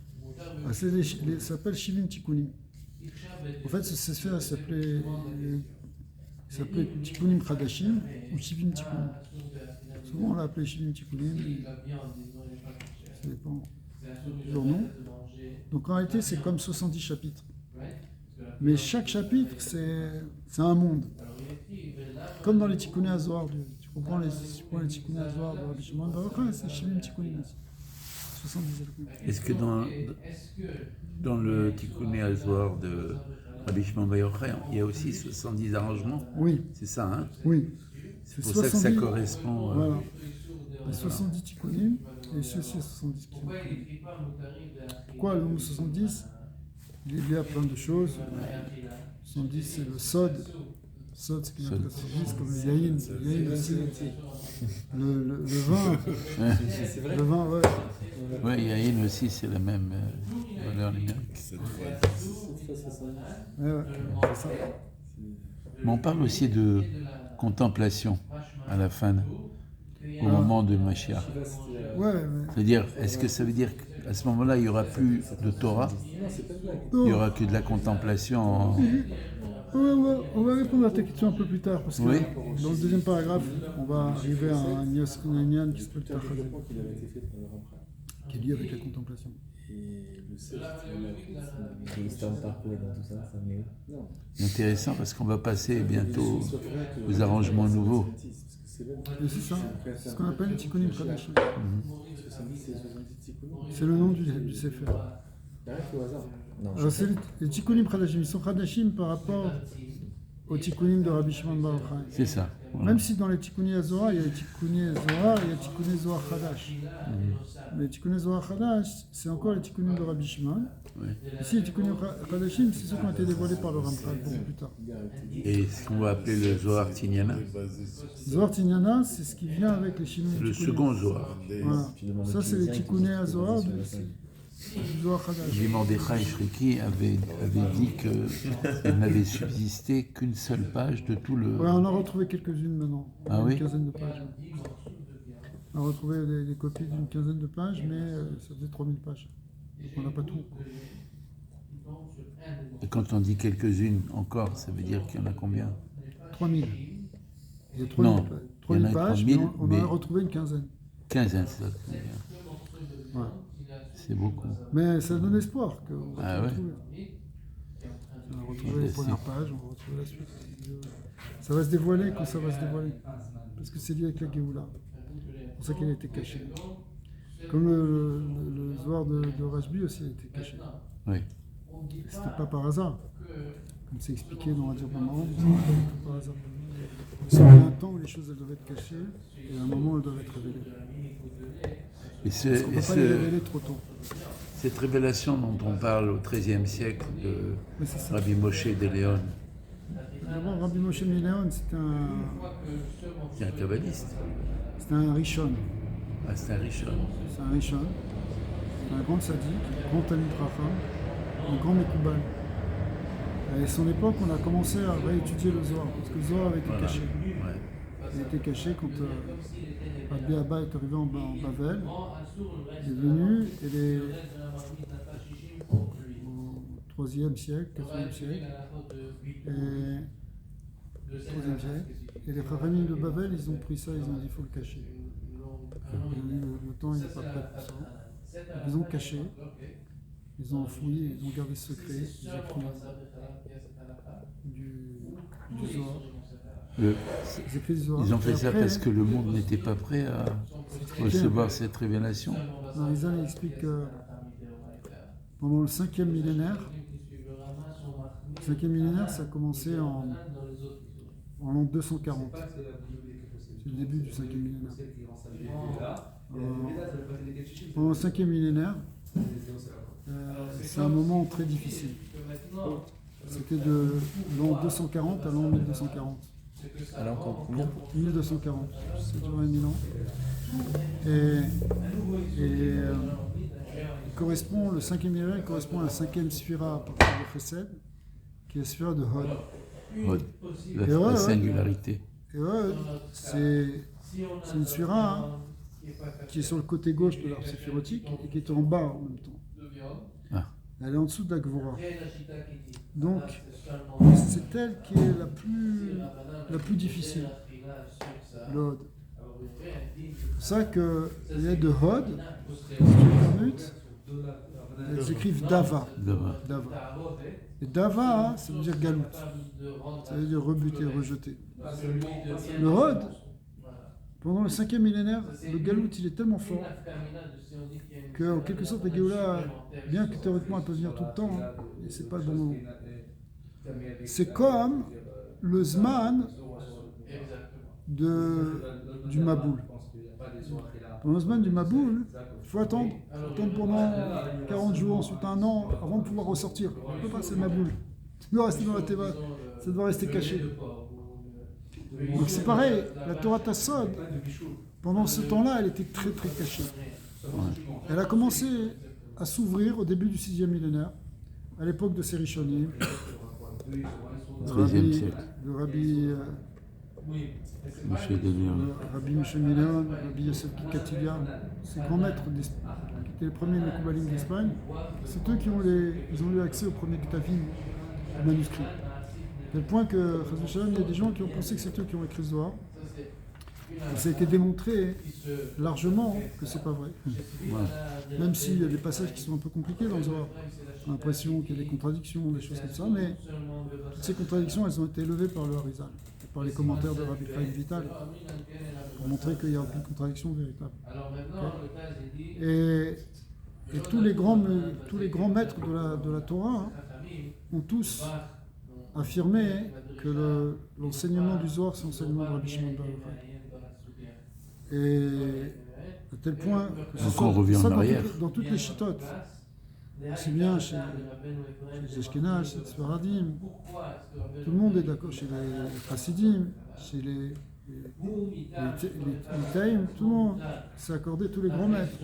[SPEAKER 1] Ça s'appelle Shivim Tikkunim. En fait, ce sphère s'appelait Tikkunim Chadashim ou Shivim Tikkunim. Souvent on l'a appelé Shivim Tikkunim. Ça dépend de leur nom. Donc en réalité, c'est comme 70 chapitres. Mais chaque chapitre, c'est un monde. Comme dans les Tikkunim Azohar. Tu comprends les Tikkunim Azohar de Rabbi Shimon Bar Yochai, c'est Shivim Tikkunim aussi. 70
[SPEAKER 3] Est-ce que dans le Tikkuné Azohar de Rabbi Shimon Bar Yochai, il y a aussi 70 arrangements?
[SPEAKER 1] Oui.
[SPEAKER 3] C'est ça, hein?
[SPEAKER 1] Oui.
[SPEAKER 3] C'est pour ça que ça correspond.
[SPEAKER 1] Voilà. Les 70 tikkunim et ceux-ci 70 tikkunim. Quoi, le nombre 70? Il est lié à plein de choses. 70, c'est le sod. Sod, c'est qui m'intéresse 70, comme le yaïn. Le yaïn aussi. Le vin. Le vin, ouais.
[SPEAKER 3] Oui, Yahin aussi, c'est la même valeur numérique.
[SPEAKER 7] Cette fois,
[SPEAKER 1] Ouais, c'est ça.
[SPEAKER 3] Mais on parle aussi de contemplation à la fin, au moment de Mashiach.
[SPEAKER 1] Ouais,
[SPEAKER 3] C'est-à-dire, est-ce que ça veut dire qu'à ce moment-là, il n'y aura plus de Torah? Il n'y aura que de la contemplation
[SPEAKER 1] On va répondre à ta question un peu plus tard, parce que
[SPEAKER 3] Oui.
[SPEAKER 1] dans le deuxième paragraphe, on va arriver à un Inyan qui s'appelle Tachazem, qui est lié avec la contemplation.
[SPEAKER 4] Et l'histoire de parcours et dans tout ça, ça met où?
[SPEAKER 3] intéressant parce qu'on va passer bientôt aux arrangements nouveaux.
[SPEAKER 1] Et c'est ça, c'est ce qu'on appelle les Tikkunim Chadashim. C'est le nom du Sefer.
[SPEAKER 4] Non,
[SPEAKER 1] Alors c'est les Tikkunim Chadashim, ils sont Chadashim par rapport aux Tikkunim de Rabbi Shimon Bar Yochai.
[SPEAKER 3] C'est ça. Voilà.
[SPEAKER 1] Même si dans les Tikkunim Zohar, il y a les Tikkunim Zohar et il y a les Tikkunim Zohar Chadash. Mais les Tikkunim Zohar Chadash, c'est encore les Tikkunim de Rabbi Shimon.
[SPEAKER 3] Oui.
[SPEAKER 1] Ici, les Tikkunim Chadashim, c'est ceux qui ont été dévoilés par le Ramchal beaucoup plus tard.
[SPEAKER 3] Et ce qu'on va appeler le Zohar Tinyana,
[SPEAKER 1] Zohar Tinyana, c'est ce qui vient avec les Shimon.
[SPEAKER 3] le second Zohar.
[SPEAKER 1] Voilà. Ça, c'est les Tikkunim Zohar. du Zohar Hadash.
[SPEAKER 3] Rabbi Mordechai Shriki avait dit qu'il n'avait subsisté qu'une seule page de tout le...
[SPEAKER 1] Ouais, on a retrouvé quelques-unes maintenant.
[SPEAKER 3] Ah oui?
[SPEAKER 1] Une quinzaine de pages. On a retrouvé des copies d'une quinzaine de pages, mais ça faisait 3000 pages. On n'a pas tout.
[SPEAKER 3] Et quand on dit quelques-unes encore, ça veut dire qu'il y en a combien?
[SPEAKER 1] 3000. Il y a
[SPEAKER 3] Non,
[SPEAKER 1] 3000
[SPEAKER 3] il y en a
[SPEAKER 1] pages,
[SPEAKER 3] 3000,
[SPEAKER 1] mais on en
[SPEAKER 3] mais-
[SPEAKER 1] a retrouvé une quinzaine.
[SPEAKER 3] 15, c'est ça que je veux dire.
[SPEAKER 1] Ouais.
[SPEAKER 3] C'est beaucoup.
[SPEAKER 1] Mais ça donne espoir qu'on va
[SPEAKER 3] Ah
[SPEAKER 1] tout
[SPEAKER 3] ouais.
[SPEAKER 1] retrouver. On a retrouvé les premières pages, on va retrouver la suite. Ça va se dévoiler quand ça va se dévoiler. Parce que c'est lié avec la Géoula. C'est pour ça qu'elle a été cachée. Comme le Zohar de Rashbi aussi a été caché.
[SPEAKER 3] Oui.
[SPEAKER 1] Et c'était pas par hasard. Comme c'est expliqué dans Hadir Bamaran, c'est pas par hasard. Il y a un temps où les choses elles doivent être cachées et à un moment elles doivent être révélées.
[SPEAKER 3] Et,
[SPEAKER 1] Parce qu'on ne peut pas les révéler trop tôt.
[SPEAKER 3] cette révélation dont on parle au XIIIe siècle de
[SPEAKER 1] Mais c'est ça.
[SPEAKER 3] Rabbi Moshe de Léon,
[SPEAKER 1] D'abord, Rabbi Moshe Miléon,
[SPEAKER 3] c'est un kabbaliste.
[SPEAKER 1] c'était un Rishon.
[SPEAKER 3] Ah, c'est un Rishon.
[SPEAKER 1] C'est un Rishon. C'est un grand sadique, un grand Talmid Racham, un grand Mekoubal. Et à son époque, on a commencé à réétudier le Zohar, parce que le Zohar avait été
[SPEAKER 3] Voilà.
[SPEAKER 1] caché.
[SPEAKER 3] Ouais.
[SPEAKER 1] Il a été caché quand Rabbi Abba est arrivé en Bavel. Il est venu, et au 3e siècle, 4e siècle, et 3e siècle. Et les Chachamim de Bavel, ils ont pris ça, ils ont dit il faut le cacher. Ils ont dit le temps il n'est pas prêt pour ça. Donc, ils ont caché, ils ont enfoui, ils ont gardé ce secret, ils ont écrit du Zohar. Ils écrivent du Zohar.
[SPEAKER 3] Ils ont fait
[SPEAKER 1] Et
[SPEAKER 3] ça
[SPEAKER 1] après,
[SPEAKER 3] parce que le monde n'était pas prêt à recevoir cette révélation.
[SPEAKER 1] dans Rizal, il explique que pendant le 5e millénaire, ça a commencé en l'an 240. C'est le début du 5e millénaire. Pendant le 5e millénaire, c'est un moment très difficile. C'était de l'an 240 à l'an 1240.
[SPEAKER 4] Alors encore combien
[SPEAKER 1] 1240, c'est duré 1000 ans. Il correspond, le 5e millénaire correspond à la 5e sphira à partir de Chesed, qui est la sphira de Hod.
[SPEAKER 3] Hod, la,
[SPEAKER 1] Et ouais,
[SPEAKER 3] la
[SPEAKER 1] ouais.
[SPEAKER 3] singularité.
[SPEAKER 1] Et Hod, c'est une sphira qui est sur le côté gauche de l'arbre séphirotique et qui est en bas en même temps.
[SPEAKER 3] Ah.
[SPEAKER 1] Elle est en dessous de la Gvora. Donc, c'est elle qui est la plus difficile, le Hod. C'est pour ça que les lettres de Hod, elles s'écrivent Dava.
[SPEAKER 3] Dava.
[SPEAKER 1] Dava. Et Dava, ça veut dire galoute. Ça veut dire rebuter, rejeter. Le Hod, pendant le 5e millénaire, le galoute, il est tellement fort qu'en quelque sorte, la Géoula, bien que théoriquement elle peut venir tout le temps, et c'est pas le bon moment. C'est comme le Zman du Maboul. Pendant le Zman du Maboul, il faut attendre pendant 40 jours, ensuite un an, avant de pouvoir ressortir. On ne peut pas, c'est le Maboul. Ça doit rester dans la Teva, ça doit rester caché. Donc c'est pareil, la Torah Tassod, pendant ce temps-là, elle était très très cachée. Elle a commencé à s'ouvrir au début du 6e millénaire, à l'époque de Sérishonim,
[SPEAKER 3] 13e siècle.
[SPEAKER 1] de Rabbi
[SPEAKER 3] Moshe de Léon.
[SPEAKER 1] Rabbi Moshe Miléon, Rabbi Yosef Kikatilia, ces grands maîtres qui étaient les premiers Mekoubalim d'Espagne, c'est eux qui ont eu accès au premier Ktavim, au manuscrit. À tel point que, il y a des gens qui ont pensé que c'est eux qui ont écrit ce Zohar. Et ça a été démontré largement que c'est pas vrai.
[SPEAKER 3] Ouais.
[SPEAKER 1] Même s'il y a des passages qui sont un peu compliqués dans le Zohar. On a l'impression qu'il y a des contradictions, des choses comme ça, mais toutes ces contradictions, elles ont été élevées par le Harizal, et par les commentaires de Rabbi Chaim Vital, pour montrer qu'il n'y a aucune contradiction véritable. Okay. Et tous les grands maîtres de la Torah ont tous affirmé que l'enseignement du Zohar, c'est l'enseignement de Rabbi Shimon Bar Yochai. Et à tel point que
[SPEAKER 3] Donc on revient en arrière.
[SPEAKER 1] dans toutes les chitotes, aussi bien chez les Ashkenaz, chez les Sfaradim, tout le monde est d'accord, chez les Chassidim, chez les les Taïm, tout le monde s'est accordé, tous les grands maîtres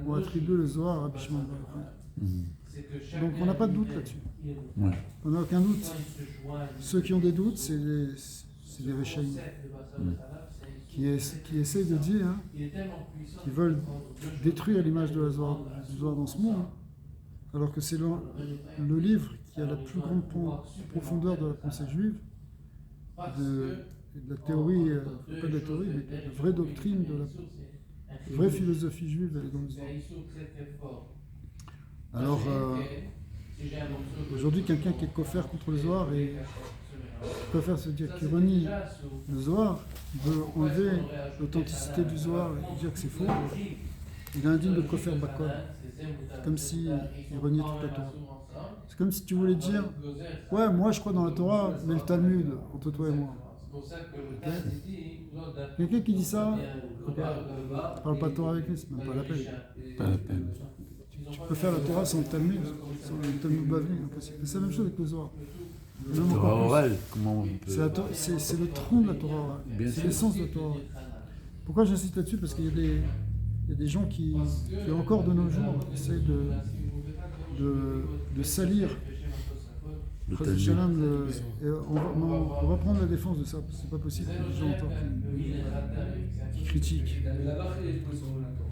[SPEAKER 1] ont attribué le Zohar à Rabbi Shimon Bar Yochai. Donc on n'a pas de doute là-dessus.
[SPEAKER 3] Ouais.
[SPEAKER 1] On n'a aucun doute. Ceux qui ont des doutes, c'est les Réchaïm qui essayent de dire, hein, qui veulent détruire l'image de la Zohar, du Zohar dans ce monde, hein, alors que c'est le livre qui a la plus grande profondeur de la pensée juive, de la théorie, pas de la théorie, mais de la vraie doctrine, de la vraie philosophie juive, elle est dans le Zohar. Alors, aujourd'hui, quelqu'un qui est coffert contre le Zohar et préfère se dire qu'il renie le Zohar, veut enlever l'authenticité du Zohar et dire que c'est faux, il est indigne de coffert Bakol. C'est comme s'il reniait toute la Torah. C'est comme si tu voulais dire, ouais, moi je crois dans la Torah, mais le Talmud, entre toi et moi. Okay. Quelqu'un qui dit ça, parle pas de Torah avec lui, c'est même pas la peine.
[SPEAKER 3] Pas la peine.
[SPEAKER 1] Tu peux faire la Torah sans le Talmud, sans le Talmud Bavli, impossible. C'est la même chose avec le Zohar. Même
[SPEAKER 3] Torah
[SPEAKER 1] encore plus.
[SPEAKER 3] orale, comment on peut...
[SPEAKER 1] C'est le tronc de la Torah orale.
[SPEAKER 3] Bien
[SPEAKER 1] C'est
[SPEAKER 3] sûr.
[SPEAKER 1] l'essence de la Torah orale. Pourquoi j'insiste là-dessus? Parce qu'il y a des gens qui encore de nos jours, essayent de salir
[SPEAKER 3] Le
[SPEAKER 1] Chas
[SPEAKER 3] Talmud.
[SPEAKER 1] v'Shalom, et on va prendre la défense de ça, parce que c'est pas possible que les gens encore qui critiquent,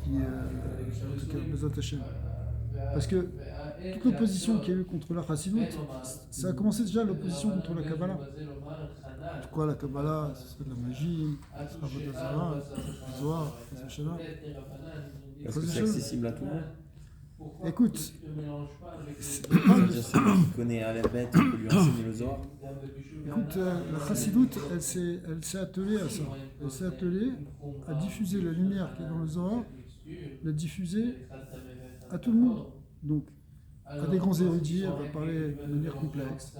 [SPEAKER 1] qui en tout cas, Bezat Hashem. Parce que toute l'opposition qu'il y a eu contre la Chassidoute, ça a commencé déjà l'opposition contre la Kabbalah. Pourquoi la Kabbalah, ce serait de la magie, ce serait Avodah Zarah, le Zohar, Chas v'Shalom.
[SPEAKER 4] Est-ce que c'est accessible à tout le monde?
[SPEAKER 1] Écoute,
[SPEAKER 4] C'est-à-dire celui qui connaît Aleph-Bet, on peut lui enseigner le Zohar.
[SPEAKER 1] écoute, la Chassidoute, elle s'est attelée à ça. Elle s'est attelée à diffuser la lumière qui est dans le Zohar, la diffuser à tout le monde. Donc, à des grands érudits, elle va parler de manière complexe.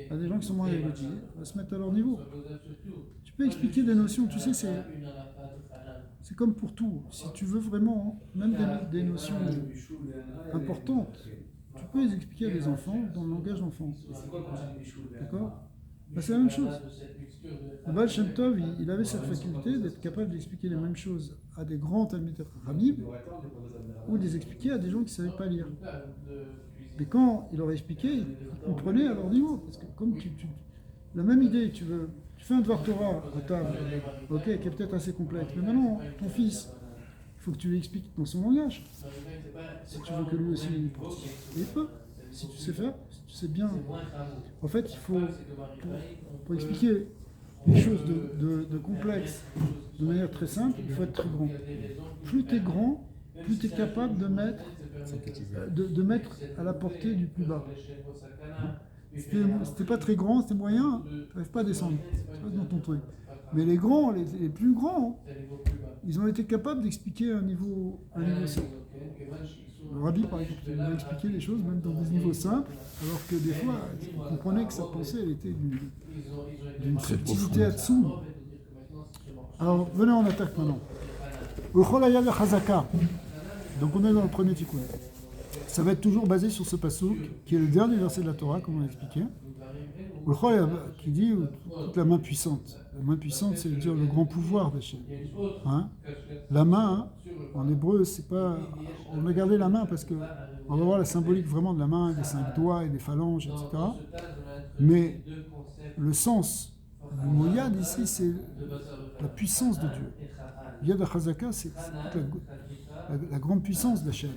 [SPEAKER 1] À des gens qui sont moins érudits, elle va se mettre à leur niveau. Tu peux expliquer des notions, tu sais, c'est comme pour tout. Si tu veux vraiment, même des notions importantes, tu peux les expliquer à des enfants dans le langage d'enfant. D'accord? Ben, c'est la même chose. Le Baal Shem Tov, il avait cette faculté d'être capable d'expliquer les mêmes choses à des grands Talmidei Chachamim ou de les expliquer à des gens qui ne savaient pas lire. Mais quand il leur expliquait, ils comprenaient à leur niveau. Parce que comme la même idée, tu fais un devoir Torah à table, ok, qui est peut-être assez complexe, mais maintenant, ton fils, il faut que tu lui expliques dans son langage. Si tu veux que lui aussi il peut. Si tu sais faire, si tu sais bien. En fait, il faut, pour expliquer les choses de complexes de manière très simple, il faut être très grand. Plus tu es grand, plus tu es capable de mettre à la portée du plus bas. Si t'es pas très grand, si t'es moyen, tu n'arrives pas à descendre. Tu restes dans ton truc. Mais les grands, les plus grands, ils ont été capables d'expliquer un niveau simple. Le Rabbi, par exemple, il a expliqué les choses même dans des niveaux simples, alors que des fois, on comprenait que sa pensée, elle était d'une subtilité absolue. Alors, venez en attaque maintenant. Ucholaya Chazaka. Donc on est dans le premier tikkun. Ça va être toujours basé sur ce passouk, qui est le dernier verset de la Torah, comme on l'a expliqué. Ucholaya, qui dit toute la main puissante. La main puissante, c'est dire le grand pouvoir d'Hachem. Hein? La main, en hébreu, c'est pas. On a gardé la main parce que on va voir la symbolique vraiment de la main, des 5 doigts et des phalanges, etc. Mais le sens du mot yad ici, c'est la puissance de Dieu. Yad HaChazaka, c'est la grande puissance d'Hachem.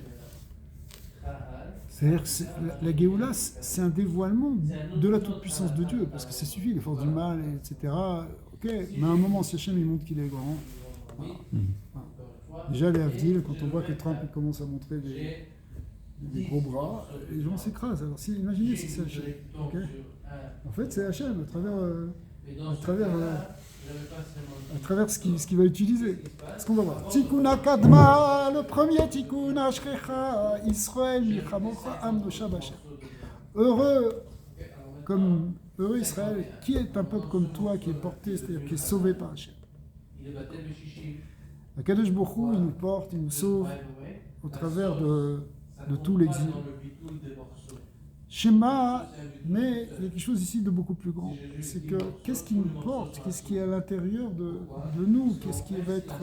[SPEAKER 1] C'est-à-dire que la Géoula, c'est un dévoilement de la toute-puissance de Dieu, parce que ça suffit, les forces du mal, etc. Ok, mais à un moment, si Hachem il montre qu'il est grand, voilà. Voilà. Déjà les Avdil, quand on voit que Trump il commence à montrer des gros bras, les gens s'écrasent. Alors imaginez si c'est Hachem. Okay, en fait, c'est Hachem à travers ce qu'il va utiliser. Ce qu'on va voir. Tikkun Kadma, le premier Tikkun Ashkecha, Israël, Michamocha, Am Nosha Bashem. Heureux Israël, qui est un peuple comme toi, qui est porté, c'est-à-dire qui est sauvé par Hachem. Akadosh Baruch Hu, il nous porte, il nous sauve au travers de tout l'exil. Shema, mais il y a quelque chose ici de beaucoup plus grand. C'est que qu'est-ce qui nous porte, qu'est-ce qui est à l'intérieur de nous, qu'est-ce qui va être.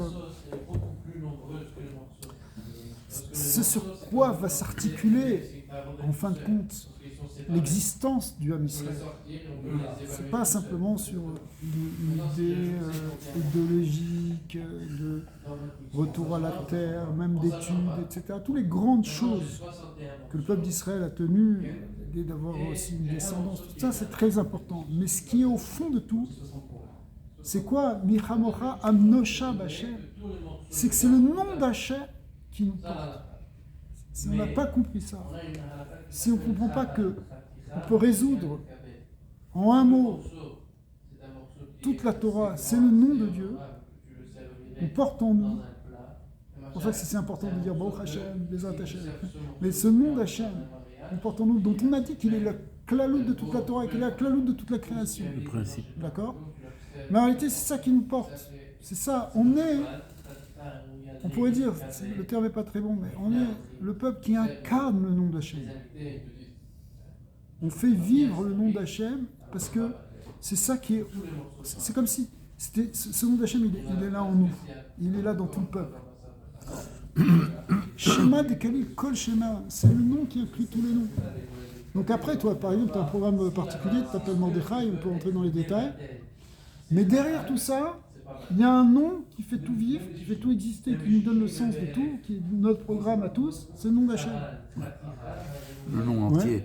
[SPEAKER 1] Ce sur quoi va s'articuler, en fin de compte, l'existence du Ham Israël. C'est pas simplement sur une idée idéologique, de retour à la terre, même d'études, etc. Toutes les grandes choses que le peuple d'Israël a tenues, l'idée d'avoir aussi une descendance, tout ça c'est très important. Mais ce qui est au fond de tout, c'est quoi? Michamocha Amnosha B'Hashem. C'est que c'est le nom d'Hashem qui nous porte. Si on n'a pas compris ça, si on ne comprend pas qu'on peut résoudre en un mot toute la Torah, c'est le nom de Dieu, on porte en nous. C'est pour ça que c'est important de dire Baruch Hashem, Bezrat Hashem. Mais ce nom d'Hashem, on porte en nous, dont on a dit qu'il est la klalout de toute la Torah et qu'il est la klalout de toute la création.
[SPEAKER 3] Le principe.
[SPEAKER 1] D'accord? Mais en réalité, c'est ça qui nous porte. C'est ça. On pourrait dire, le terme n'est pas très bon, mais on est le peuple qui incarne le nom d'Hachem. On fait vivre le nom d'Hachem parce que c'est ça qui est. C'est comme si ce nom d'Hachem, il est là en nous. Il est là dans tout le peuple. Shema Dekali Kol Shema, c'est le nom qui inclut tous les noms. Donc après, toi, par exemple, tu as un programme particulier, tu t'appelles Mordechai, on peut rentrer dans les détails. Mais derrière tout ça, il y a un nom qui fait tout vivre, qui fait tout exister, qui nous donne le sens de tout, qui est notre programme à tous, c'est le nom d'Hachem.
[SPEAKER 3] Le nom entier.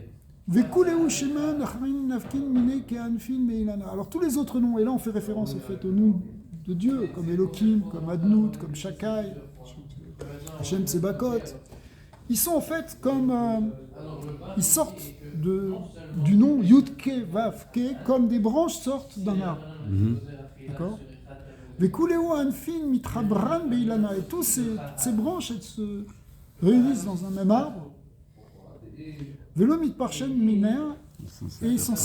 [SPEAKER 1] Alors tous les autres noms, et là on fait référence au fait au nom de Dieu, comme Elohim, comme Adnout, comme Shakai, Hachem Tsebakot, ils sont en fait comme... ils sortent du nom Yudke Vavke, comme des branches sortent d'un arbre. D'accord? Et toutes ces branches, elles se réunissent dans un même arbre. Velomit Parchen Miner, et ils s'en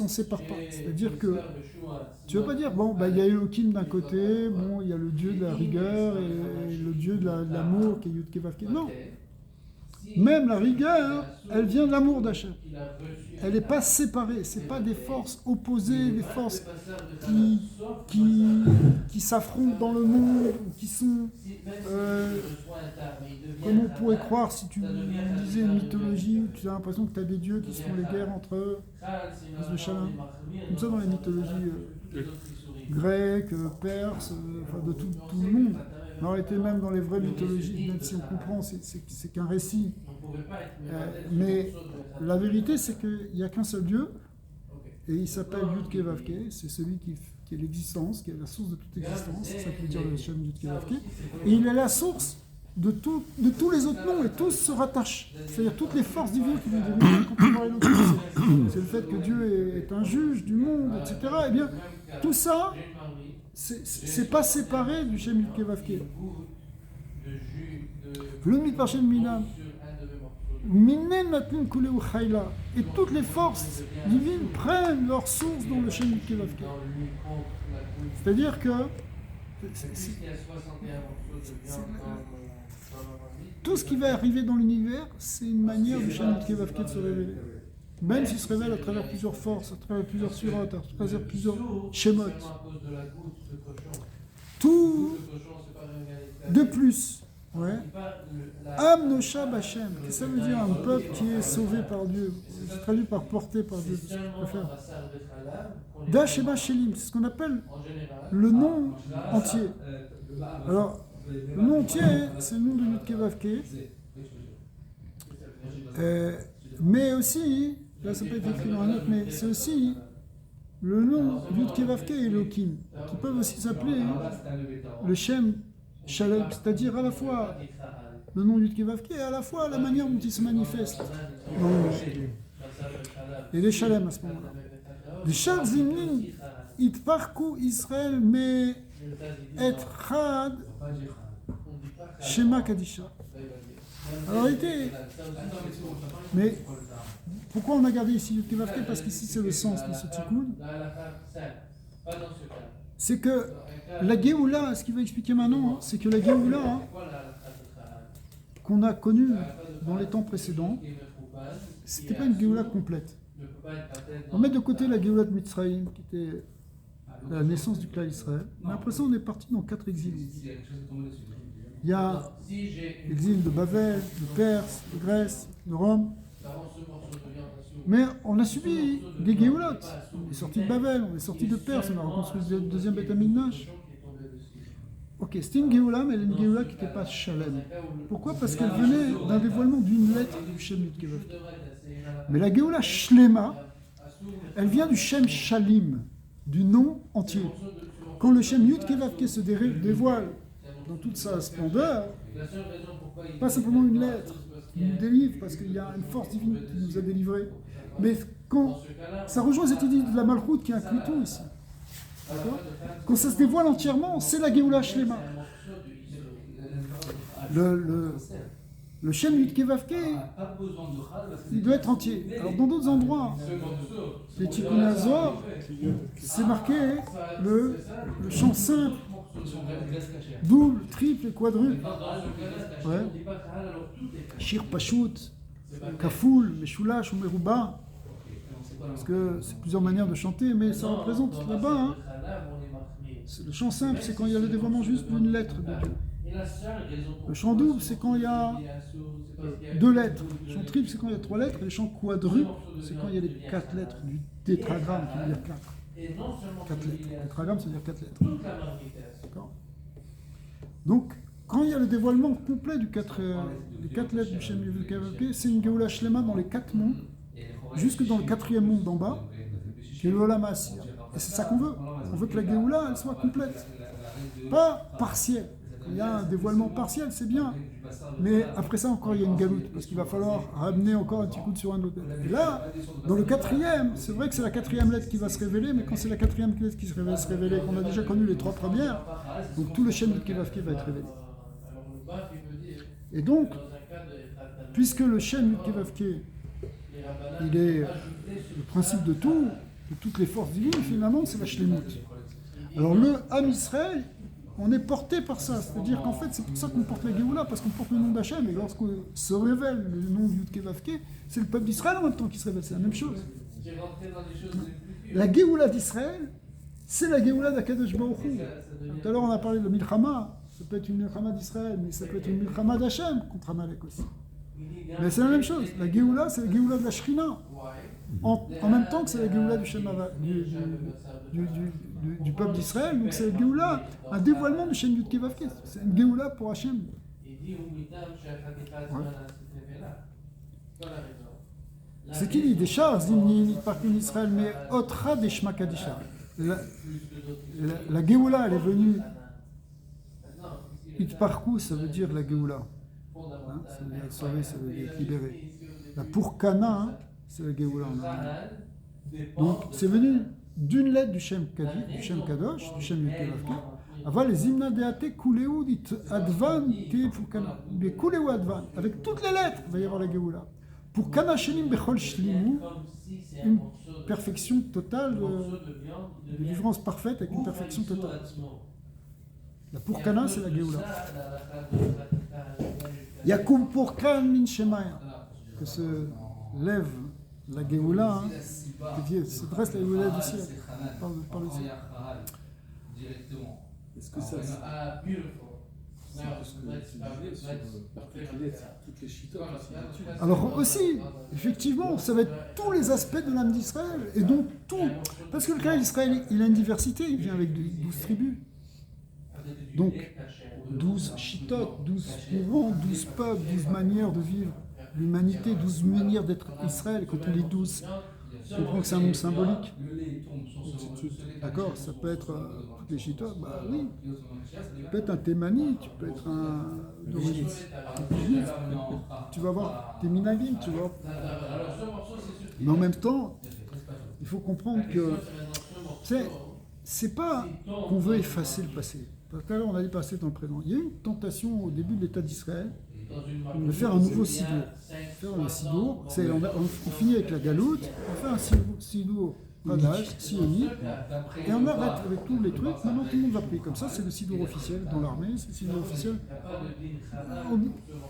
[SPEAKER 1] séparent pas. C'est-à-dire que tu ne veux pas dire, bon, il y a Elohim d'un côté, bon, il y a le dieu de la rigueur et le dieu de l'amour qui est Yud Kevavke. Non. Même la rigueur, elle vient de l'amour d'Hachem. Elle n'est pas séparée, ce n'est pas des forces opposées, des forces qui s'affrontent dans le monde, qui sont, comme on pourrait croire si tu lisais une mythologie, où tu as l'impression que tu as des dieux qui se font les guerres entre eux, comme ça dans les mythologies grecques, perses, enfin de tout le monde. En réalité, même dans les vraies mythologies, même si on comprend, c'est qu'un récit. Mais la vérité, c'est qu'il n'y a qu'un seul Dieu, et il s'appelle Yudke Vavke, c'est celui qui est l'existence, qui est la source de toute existence, c'est ça que veut dire le Hashem Yudke Vavke, et il est la source de tous les autres noms, et tous se rattachent. C'est-à-dire toutes les forces divines qui viennent de nous, quand on parle d'autres, c'est le fait que Dieu est un juge du monde, etc. Eh bien, tout ça, c'est pas séparé du Shem Yudke Vavke. Le Mitparchen Minam, Minen Matin Kuleu Chayla, et toutes les forces divines prennent leur source dans le Shem Yudke Vavke. C'est-à-dire que tout ce qui va arriver dans l'univers, c'est une manière du Shem Yudke Vavke de se révéler. Même s'il se révèle à travers plusieurs forces, à travers plusieurs surotes, à travers plusieurs schémotes. Tout de plus. Ouais. Amnosha B'Hashem, qu'est-ce que ça veut dire? Un peuple qui est sauvé par Dieu. C'est traduit par porté par Dieu. C'est ce qu'on peut faire. Dasheba Shelim, c'est ce qu'on appelle le nom entier. Alors, le nom entier, c'est le nom de Yudke Vavke. Mais aussi, là ça peut être écrit dans un autre, mais c'est aussi le nom Yudke Vavke et Elohim, qui peuvent aussi s'appeler le Shem Shalem, c'est-à-dire à la fois le nom Yudke Vavke et à la fois la manière dont il se manifeste. Et les Shalem à ce moment-là. Les Shar Zimnin, Itparku Israël, mais et Chad, Shema Kadisha. Alors, en réalité, mais pourquoi on a gardé ici Yudke Vavke? Parce qu'ici c'est le sens de ce tikkun. C'est que la Géoula, ce qu'il va expliquer maintenant, c'est que la Géoula qu'on a connue dans les temps précédents, c'était pas une Géoula complète. On met de côté la Géoula de Mitzrayim, qui était la naissance du clan Israël. Mais après ça, on est parti dans 4 exils. Il y a l'exil de Babel, de Perse, de Grèce, de Rome. Mais on a subi des Géoulotes. On est sorti de Babel, on est sorti de Perse, on a reconstruit le deuxième Beth Amikdash. Ok, c'était une Géoula, mais elle est une Géoula qui n'était pas Shalem. Pourquoi? Parce qu'elle venait d'un dévoilement d'une lettre du Shem Yud Kei Vav Kei. Mais la Géoula Shlema, elle vient du Shem Shalim, du nom entier. Quand le Shem Yud Kei Vav Kei se dévoile dans toute sa splendeur, pas simplement une lettre qui nous délivre, parce qu'il y a une force divine qui nous a délivrés, mais quand ça rejoint cette idée de la Malchoute qui inclut tout ici. D'accord? Quand ça se dévoile entièrement, c'est la Géoula Shlema. Le Shem Yud Kei Vav Kei, il doit être entier. Alors dans d'autres endroits, les Tikkun HaZohar, c'est marqué le chant simple, double, triple et quadruple. Ouais. Shir Pashut, Kafoul, Meshulash ou Meruba. Parce que c'est plusieurs manières de chanter, mais ça représente là-bas. Hein. Le chant simple, c'est quand il y a le dévoilement juste d'une lettre de Dieu. Le chant double, c'est quand il y a 2 lettres. Le chant triple, c'est quand il y a 3 lettres. Et le chant quadruple, c'est quand il y a les 4 lettres du tétragramme, qui veut dire 4. 4 lettres. Le tétragramme, ça veut dire 4 lettres. D'accord? Donc, quand il y a le dévoilement complet des 4 lettres du Shem Yud Kei Vav Kei, c'est une Géoula Shlema dans les 4 mondes, jusque dans le 4e monde d'en bas, qui est le Olam HaAsiyah. Et c'est ça qu'on veut. On veut que la Géoula, elle soit complète. Pas partielle. Il y a un dévoilement partiel, c'est bien. Mais après ça, encore, il y a une galoute, parce qu'il va falloir ramener encore un petit coup sur un autre. Et là, dans le 4e, c'est vrai que c'est la 4e lettre qui va se révéler, mais quand c'est la 4e lettre qui va se révéler, qu'on a déjà connu les 3 premières, donc tout le Shem Yud Kei Vav Kei va être révélé. Et donc, puisque le Shem Yud Kei Vav Kei, il est le principe de tout, de toutes les forces divines, finalement, c'est la Shlemut. Alors le Am Israël, on est porté par ça, c'est-à-dire qu'en fait, c'est pour ça qu'on porte la Géoula, parce qu'on porte le nom d'Hachem, et lorsqu'on se révèle le nom de Yud Kei Vav Kei, c'est le peuple d'Israël en même temps qui se révèle, c'est la même chose. La Géoula d'Israël, c'est la Géoula d'Akadosh Baruch Hu. Tout à l'heure, on a parlé de Milchama, ça peut être une Milchama d'Israël, mais ça peut être une Milchama d'Hachem contre Amalek aussi. Mais c'est la même chose, la Géoula, c'est la Géoula de la Shrina, en même temps que c'est la Géoula du Shem du peuple d'Israël, donc c'est la Géoula, un dévoilement du Shem Yud Kei Vav Kei, c'est une Géoula pour Hachem. Ouais. C'est qui dit des chars, Zimni, Parkin Israël, mais Otra des Shma Kadisha. La Géoula, elle est venue. Itparku, ça veut dire la Géoula. Hein, ça veut dire être sauvé, ça veut dire être libéré. La Pourkana, hein, c'est la Géoula en arabe. Donc c'est venu d'une lettre du Shem Kadosh, du Shem Yud Kei Vav Kei. Aval les Imna Deate Kuleu dit Advan Te Pourkana. Mais Kuleu Advan, avec toutes les lettres, il va y avoir la Géoula. Pour Kana Shenim Bechol Shlimu, une perfection totale, de délivrance parfaite avec une perfection totale. La Pourkana, c'est la Géoula. Yakum Pourkan Min Shemaya, que se lève la Géoula, hein, que se dresse la Géoula du ciel, par le ciel.
[SPEAKER 5] Est-ce que ça
[SPEAKER 1] alors aussi, effectivement, ça va être tous les aspects de l'âme d'Israël, et donc tout, parce que le clan d'Israël, il a une diversité, il vient avec 12 tribus. Donc, 12 chitotes, 12 courants, 12 peuples, 12 manières de vivre l'humanité, 12 manières d'être Israël. Quand on dit 12, on comprend que c'est un nombre symbolique. D'accord, ça peut être toutes les chitotes, bah oui. Tu peux être un Thémani, tu peux être un d'origine juive, tu vas voir tes minagim, tu vois. Mais en même temps, il faut comprendre que c'est pas qu'on veut effacer le passé. Tout à l'heure, on a dit passer dans le présent. Il y a eu une tentation au début de l'État d'Israël de faire un nouveau sidour. Faire un sidour, on finit avec la galoute, on fait un sidour Hadash, Sioni, et on arrête avec tous les trucs. Maintenant, tout le monde va prier comme ça. C'est le sidour officiel dans l'armée, c'est le sidour officiel.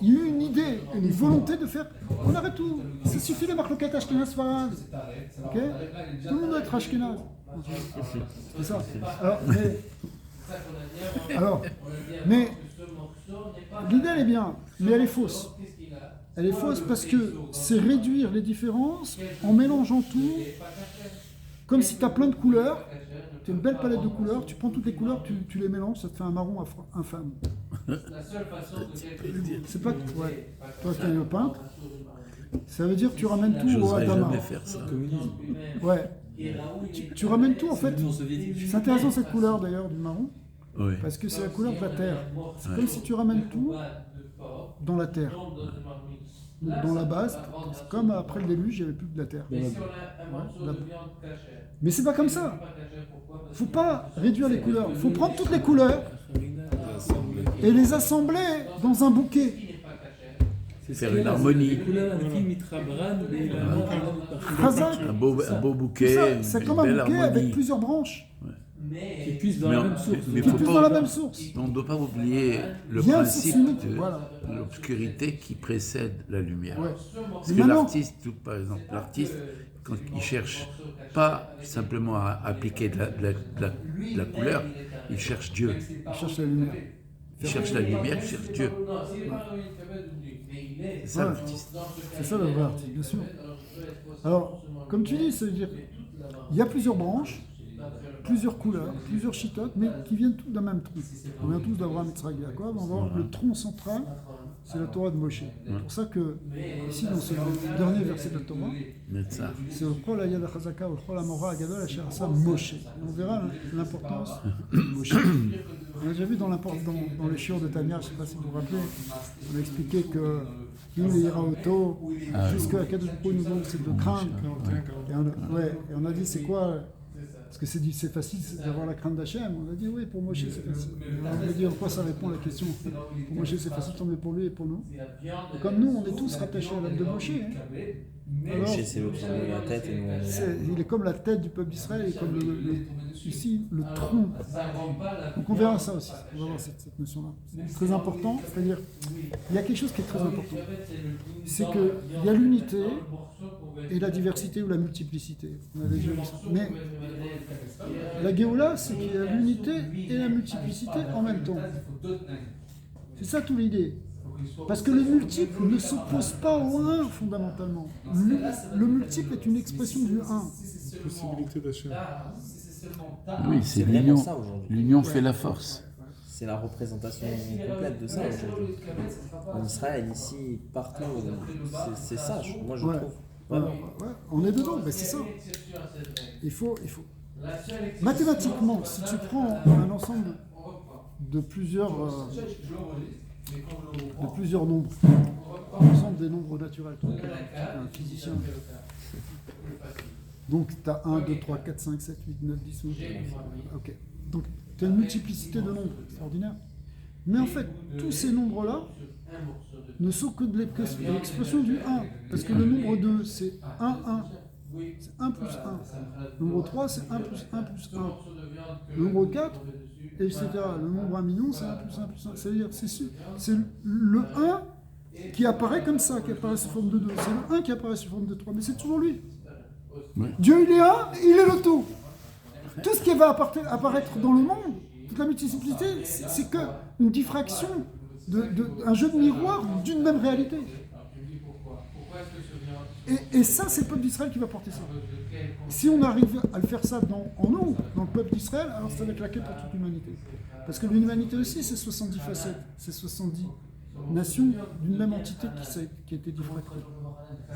[SPEAKER 1] Il y a eu une idée, une volonté de faire. On arrête tout. Ça suffit les marloquettes Ashkenaz Sfarad. Ok? Tout le monde doit être Ashkenaz. C'est ça. Mais l'idée elle est bien, mais elle est fausse. Elle est fausse parce que c'est réduire les différences en mélangeant tout, comme si tu as plein de couleurs, tu as une belle palette de couleurs, tu prends toutes les couleurs, tu les mélanges, ça te fait un marron infâme. C'est pas que toi tu es le peintre, ça veut dire que tu ramènes tout au
[SPEAKER 3] J'oserais
[SPEAKER 1] Adama.
[SPEAKER 3] jamais faire ça.
[SPEAKER 1] Ouais. Tu ramènes tout en fait. C'est intéressant cette couleur d'ailleurs du marron,
[SPEAKER 3] Oui.
[SPEAKER 1] parce que c'est la couleur de la terre. C'est comme si tu ramènes tout dans la terre. Dans la base, c'est comme après le déluge, il n'y avait plus que de la terre. Mais c'est pas comme ça. Faut pas réduire les couleurs. Faut prendre toutes les couleurs et les assembler dans un bouquet.
[SPEAKER 3] Faire une harmonie.
[SPEAKER 1] Chazak.
[SPEAKER 3] Un beau bouquet,
[SPEAKER 1] C'est
[SPEAKER 3] une
[SPEAKER 1] comme un
[SPEAKER 3] belle
[SPEAKER 1] bouquet avec
[SPEAKER 3] harmonie.
[SPEAKER 1] plusieurs branches
[SPEAKER 5] Qui puissent dans la même source.
[SPEAKER 3] Mais
[SPEAKER 1] qui
[SPEAKER 3] faut
[SPEAKER 1] poussent
[SPEAKER 3] pas-
[SPEAKER 1] dans la même source.
[SPEAKER 3] On ne doit pas oublier le
[SPEAKER 1] Il y a un
[SPEAKER 3] principe
[SPEAKER 1] source unique,
[SPEAKER 3] de
[SPEAKER 1] voilà.
[SPEAKER 3] l'obscurité qui précède la lumière.
[SPEAKER 1] Ouais.
[SPEAKER 3] Parce
[SPEAKER 1] Mais
[SPEAKER 3] que
[SPEAKER 1] maintenant-
[SPEAKER 3] l'artiste, par exemple, l'artiste, quand il cherche pas simplement à appliquer de la couleur, il cherche Dieu.
[SPEAKER 1] Il cherche la lumière.
[SPEAKER 3] Il cherche la lumière, il cherche Dieu. C'est ça
[SPEAKER 1] Ouais.
[SPEAKER 3] l'artiste.
[SPEAKER 1] C'est ça le vrai artiste, bien sûr. Alors, comme tu dis, ça veut dire il y a plusieurs branches, plusieurs couleurs, plusieurs chitotes, mais qui viennent tous d'un même tronc. On vient tous d'Abraham, Yitzhak, Yaakov. On va voir que le tronc central, c'est la Torah de Moshe. C'est pour ça que, ici, dans ce dernier verset de la Torah,
[SPEAKER 3] Mettre ça.
[SPEAKER 1] c'est le Chol Hayad HaChazaka, le Chol HaMorah HaGadol Asher Asa Moshe. On verra l'importance de Moshe. On a déjà vu dans le shiur de Tania, je ne sais pas si vous vous rappelez, on a expliqué que il ira auto, jusqu'à Kadosh Baruch Hu nous donne c'est de craindre.
[SPEAKER 2] 41, 42.
[SPEAKER 1] Et on a dit c'est quoi? Parce que c'est facile d'avoir la crainte d'Hachem. On a dit oui, pour Moshe c'est facile. On a dit en quoi ça répond à la question. Pour Moshe c'est facile, tant mieux pour lui et pour nous. Et comme nous, on est tous rattachés à l'âme de Moshe. Alors,
[SPEAKER 4] Moshe, c'est l'autre, on est la tête et nous,
[SPEAKER 1] il est comme la tête du peuple d'Israël et comme ici le tronc. Donc on verra ça aussi. On va voir cette notion-là. C'est très important. C'est-à-dire, il y a quelque chose qui est très important. C'est qu'il y a l'unité et la diversité ou la multiplicité. On avait déjà vu ça. Mais la Géoula, c'est qu'il y a l'unité et la multiplicité en même temps. C'est ça toute l'idée. Parce que le multiple ne s'oppose pas au 1 fondamentalement. Le multiple est une expression du 1.
[SPEAKER 2] Possibilité d'achat.
[SPEAKER 3] Oui, c'est
[SPEAKER 4] vraiment
[SPEAKER 3] l'union.
[SPEAKER 4] ça aujourd'hui.
[SPEAKER 3] L'union fait la force.
[SPEAKER 4] C'est la représentation complète de ça aujourd'hui. En Israël, ici, partout, c'est ça, moi je
[SPEAKER 1] Ouais.
[SPEAKER 4] trouve.
[SPEAKER 1] Ouais, on est dedans, mais c'est ça. Il faut. Mathématiquement, si tu prends un ensemble de plusieurs nombres, l'ensemble des nombres naturels, toi, qui es un physicien. Donc tu as 1, 2, 3, 4, 5, 7, 8, 9, 10, 11. Ok. Donc tu as une multiplicité de nombres extraordinaire. Mais en fait, tous ces nombres-là ne sont que de l'expression du 1. Parce que le nombre 2, c'est 1, 1. C'est 1 plus 1. Le nombre 3, c'est 1 plus 1 plus 1. Le nombre 4, etc. Le nombre 1 million, c'est 1 plus 1 plus 1. C'est-à-dire, c'est le 1 qui apparaît comme ça, qui apparaît sous forme de 2. C'est le 1 qui apparaît sous forme de 3. Mais c'est toujours lui.
[SPEAKER 3] Oui.
[SPEAKER 1] Dieu, il est 1, il est le tout. Tout ce qui va apparaître dans le monde, toute la multiplicité, c'est que une diffraction, un jeu de miroir d'une même réalité. Et ça, c'est le peuple d'Israël qui va porter ça. Si on arrive à le faire ça en nous, dans le peuple d'Israël, alors ça va être la quête pour toute l'humanité. Parce que l'humanité aussi, c'est 70 facettes, c'est 70 nations d'une même entité qui a été diffractée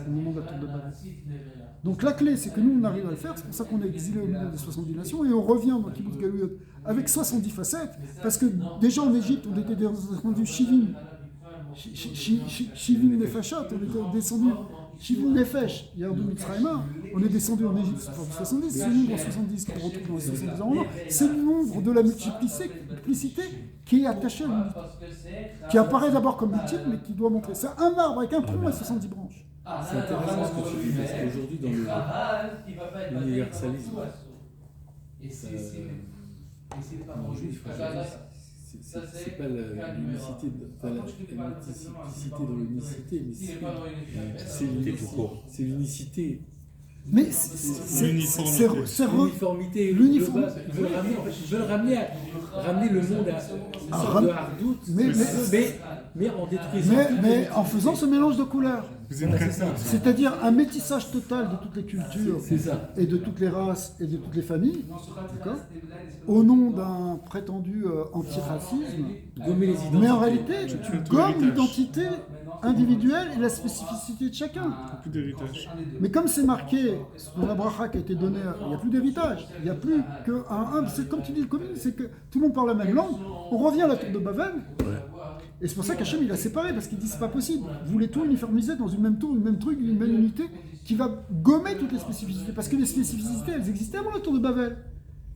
[SPEAKER 1] au moment de la tour de Babel. Donc la clé, c'est que nous, on arrive à le faire, c'est pour ça qu'on est exilé au milieu des 70 nations, et on revient dans Kibbutz Galuyot avec 70 facettes, parce que déjà en Égypte, on était descendu Shivim Nefashot, on était descendu Shivim Nefesh, Yardou Mitzrayma, on est descendu en Égypte sur 70, c'est le nombre 70 qu'on retrouve dans les 70 ans, c'est le nombre de la multiplicité qui est attaché à l'unité, qui apparaît d'abord comme multiple, mais qui doit montrer. C'est un arbre avec un tronc et 70 branches.
[SPEAKER 5] C'est intéressant ce que tu dis, parce qu'aujourd'hui, dans l'universalisme, en juif, c'est pas l'unicité, enfin, la multiplicité dans l'unicité, mais c'est l'unicité.
[SPEAKER 1] Mais
[SPEAKER 5] L'uniformité
[SPEAKER 1] l'uniformité.
[SPEAKER 5] globale. Ils veulent ramener le monde à une sorte de hardout, mais en détruisant.
[SPEAKER 1] Mais en faisant ce mélange de couleurs.
[SPEAKER 2] Deuxième cassette.
[SPEAKER 1] C'est-à-dire un métissage total de toutes les cultures
[SPEAKER 5] C'est ça.
[SPEAKER 1] et de toutes les races et de toutes les familles, d'accord, au nom d'un prétendu antiracisme.
[SPEAKER 5] Gommer les identités.
[SPEAKER 1] Mais en réalité, tu
[SPEAKER 2] tout
[SPEAKER 1] gommes
[SPEAKER 2] l'héritage.
[SPEAKER 1] l'identité individuelle et la spécificité de chacun.
[SPEAKER 2] Plus d'héritage.
[SPEAKER 1] Mais comme c'est marqué dans la bracha qui a été donnée, il n'y a plus d'héritage, il n'y a plus qu'un. C'est comme tu dis le communisme, c'est que tout le monde parle la même langue. On revient à la tour de Babel. Et c'est pour ça qu'Hachem il a séparé, parce qu'il dit c'est pas possible. Vous voulez tout uniformiser dans une même tour, une même truc, une même unité, qui va gommer toutes les spécificités. Parce que les spécificités, elles existaient avant la tour de Babel.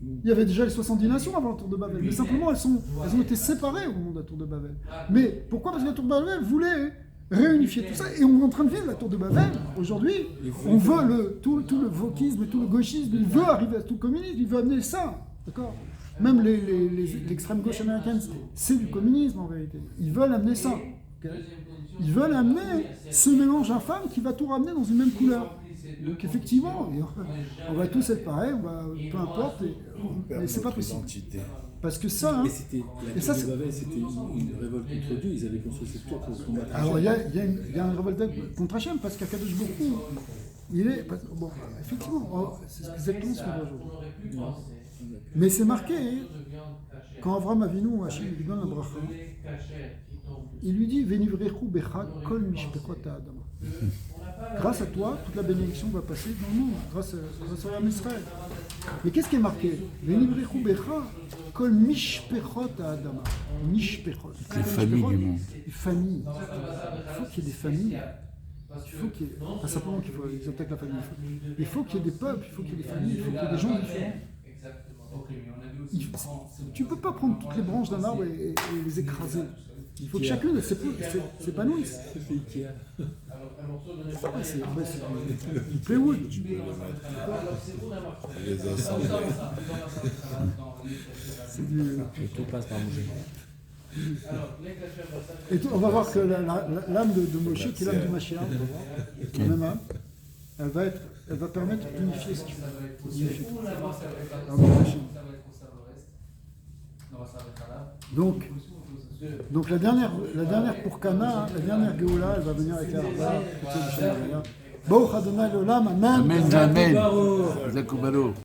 [SPEAKER 1] Il y avait déjà les 70 nations avant la tour de Babel. Mais simplement, elles ont été séparées au moment de la tour de Babel. Mais pourquoi? Parce que la tour de Babel voulait réunifier tout ça. Et on est en train de vivre la tour de Babel. Aujourd'hui, on veut tout le wokisme et tout le gauchisme. Il veut arriver à tout le communisme. Il veut amener ça. D'accord? Même l'extrême gauche américaine, c'est du communisme en vérité. Ils veulent amener ça. Okay? Ils veulent amener ce mélange infâme qui va tout ramener dans une même couleur. Donc effectivement, on va tous être pareils, peu importe, mais c'est pas possible.
[SPEAKER 7] Identité.
[SPEAKER 1] Parce que ça,
[SPEAKER 5] Mais c'était la tour de Babel, c'était une révolte contre Dieu. Ils avaient construit cette tour pour combattre.
[SPEAKER 1] alors il y a une révolte contre Hachem, parce qu'Akadosh Baruch Hu, il est... Bon, effectivement, c'est exactement ce qu'on voit aujourd'hui. Mais c'est marqué, quand Avram Avinu, Hachem lui donne un bracha, il lui dit « Venivrechu becha kol mishpechot ha'adama » Grâce à toi, toute la bénédiction va passer dans le monde, grâce à l'âme Israël. Mais qu'est-ce qui est marqué? Venivrechu becha kol mishpechot ha'adama. Mishpechot.
[SPEAKER 3] Les familles du monde.
[SPEAKER 1] Les familles. Il faut qu'il y ait des familles. Il faut qu'il y ait... Pas simplement qu'ils attaquent la famille. Il faut qu'il y ait des peuples, il faut qu'il y ait des familles, il faut qu'il y ait des gens différents. Tu ne peux pas prendre toutes les branches d'un arbre et les écraser. Il faut que chacune s'épanouisse.
[SPEAKER 5] C'est Ikea.
[SPEAKER 1] C'est du plywood.
[SPEAKER 7] Les assemblées.
[SPEAKER 1] C'est du...
[SPEAKER 4] Tout passe par bouger.
[SPEAKER 1] Et on va voir que l'âme de Moshe, qui est l'âme du Mashiach, la même âme, elle va permettre d'unifier ce qu'il faut. Unifier tout. Donc la dernière pour Cana, la dernière Géoula, elle va venir avec la Arba, Baruch Adonai l'Olam, Amen.
[SPEAKER 3] Amen, amen. Zakubalo.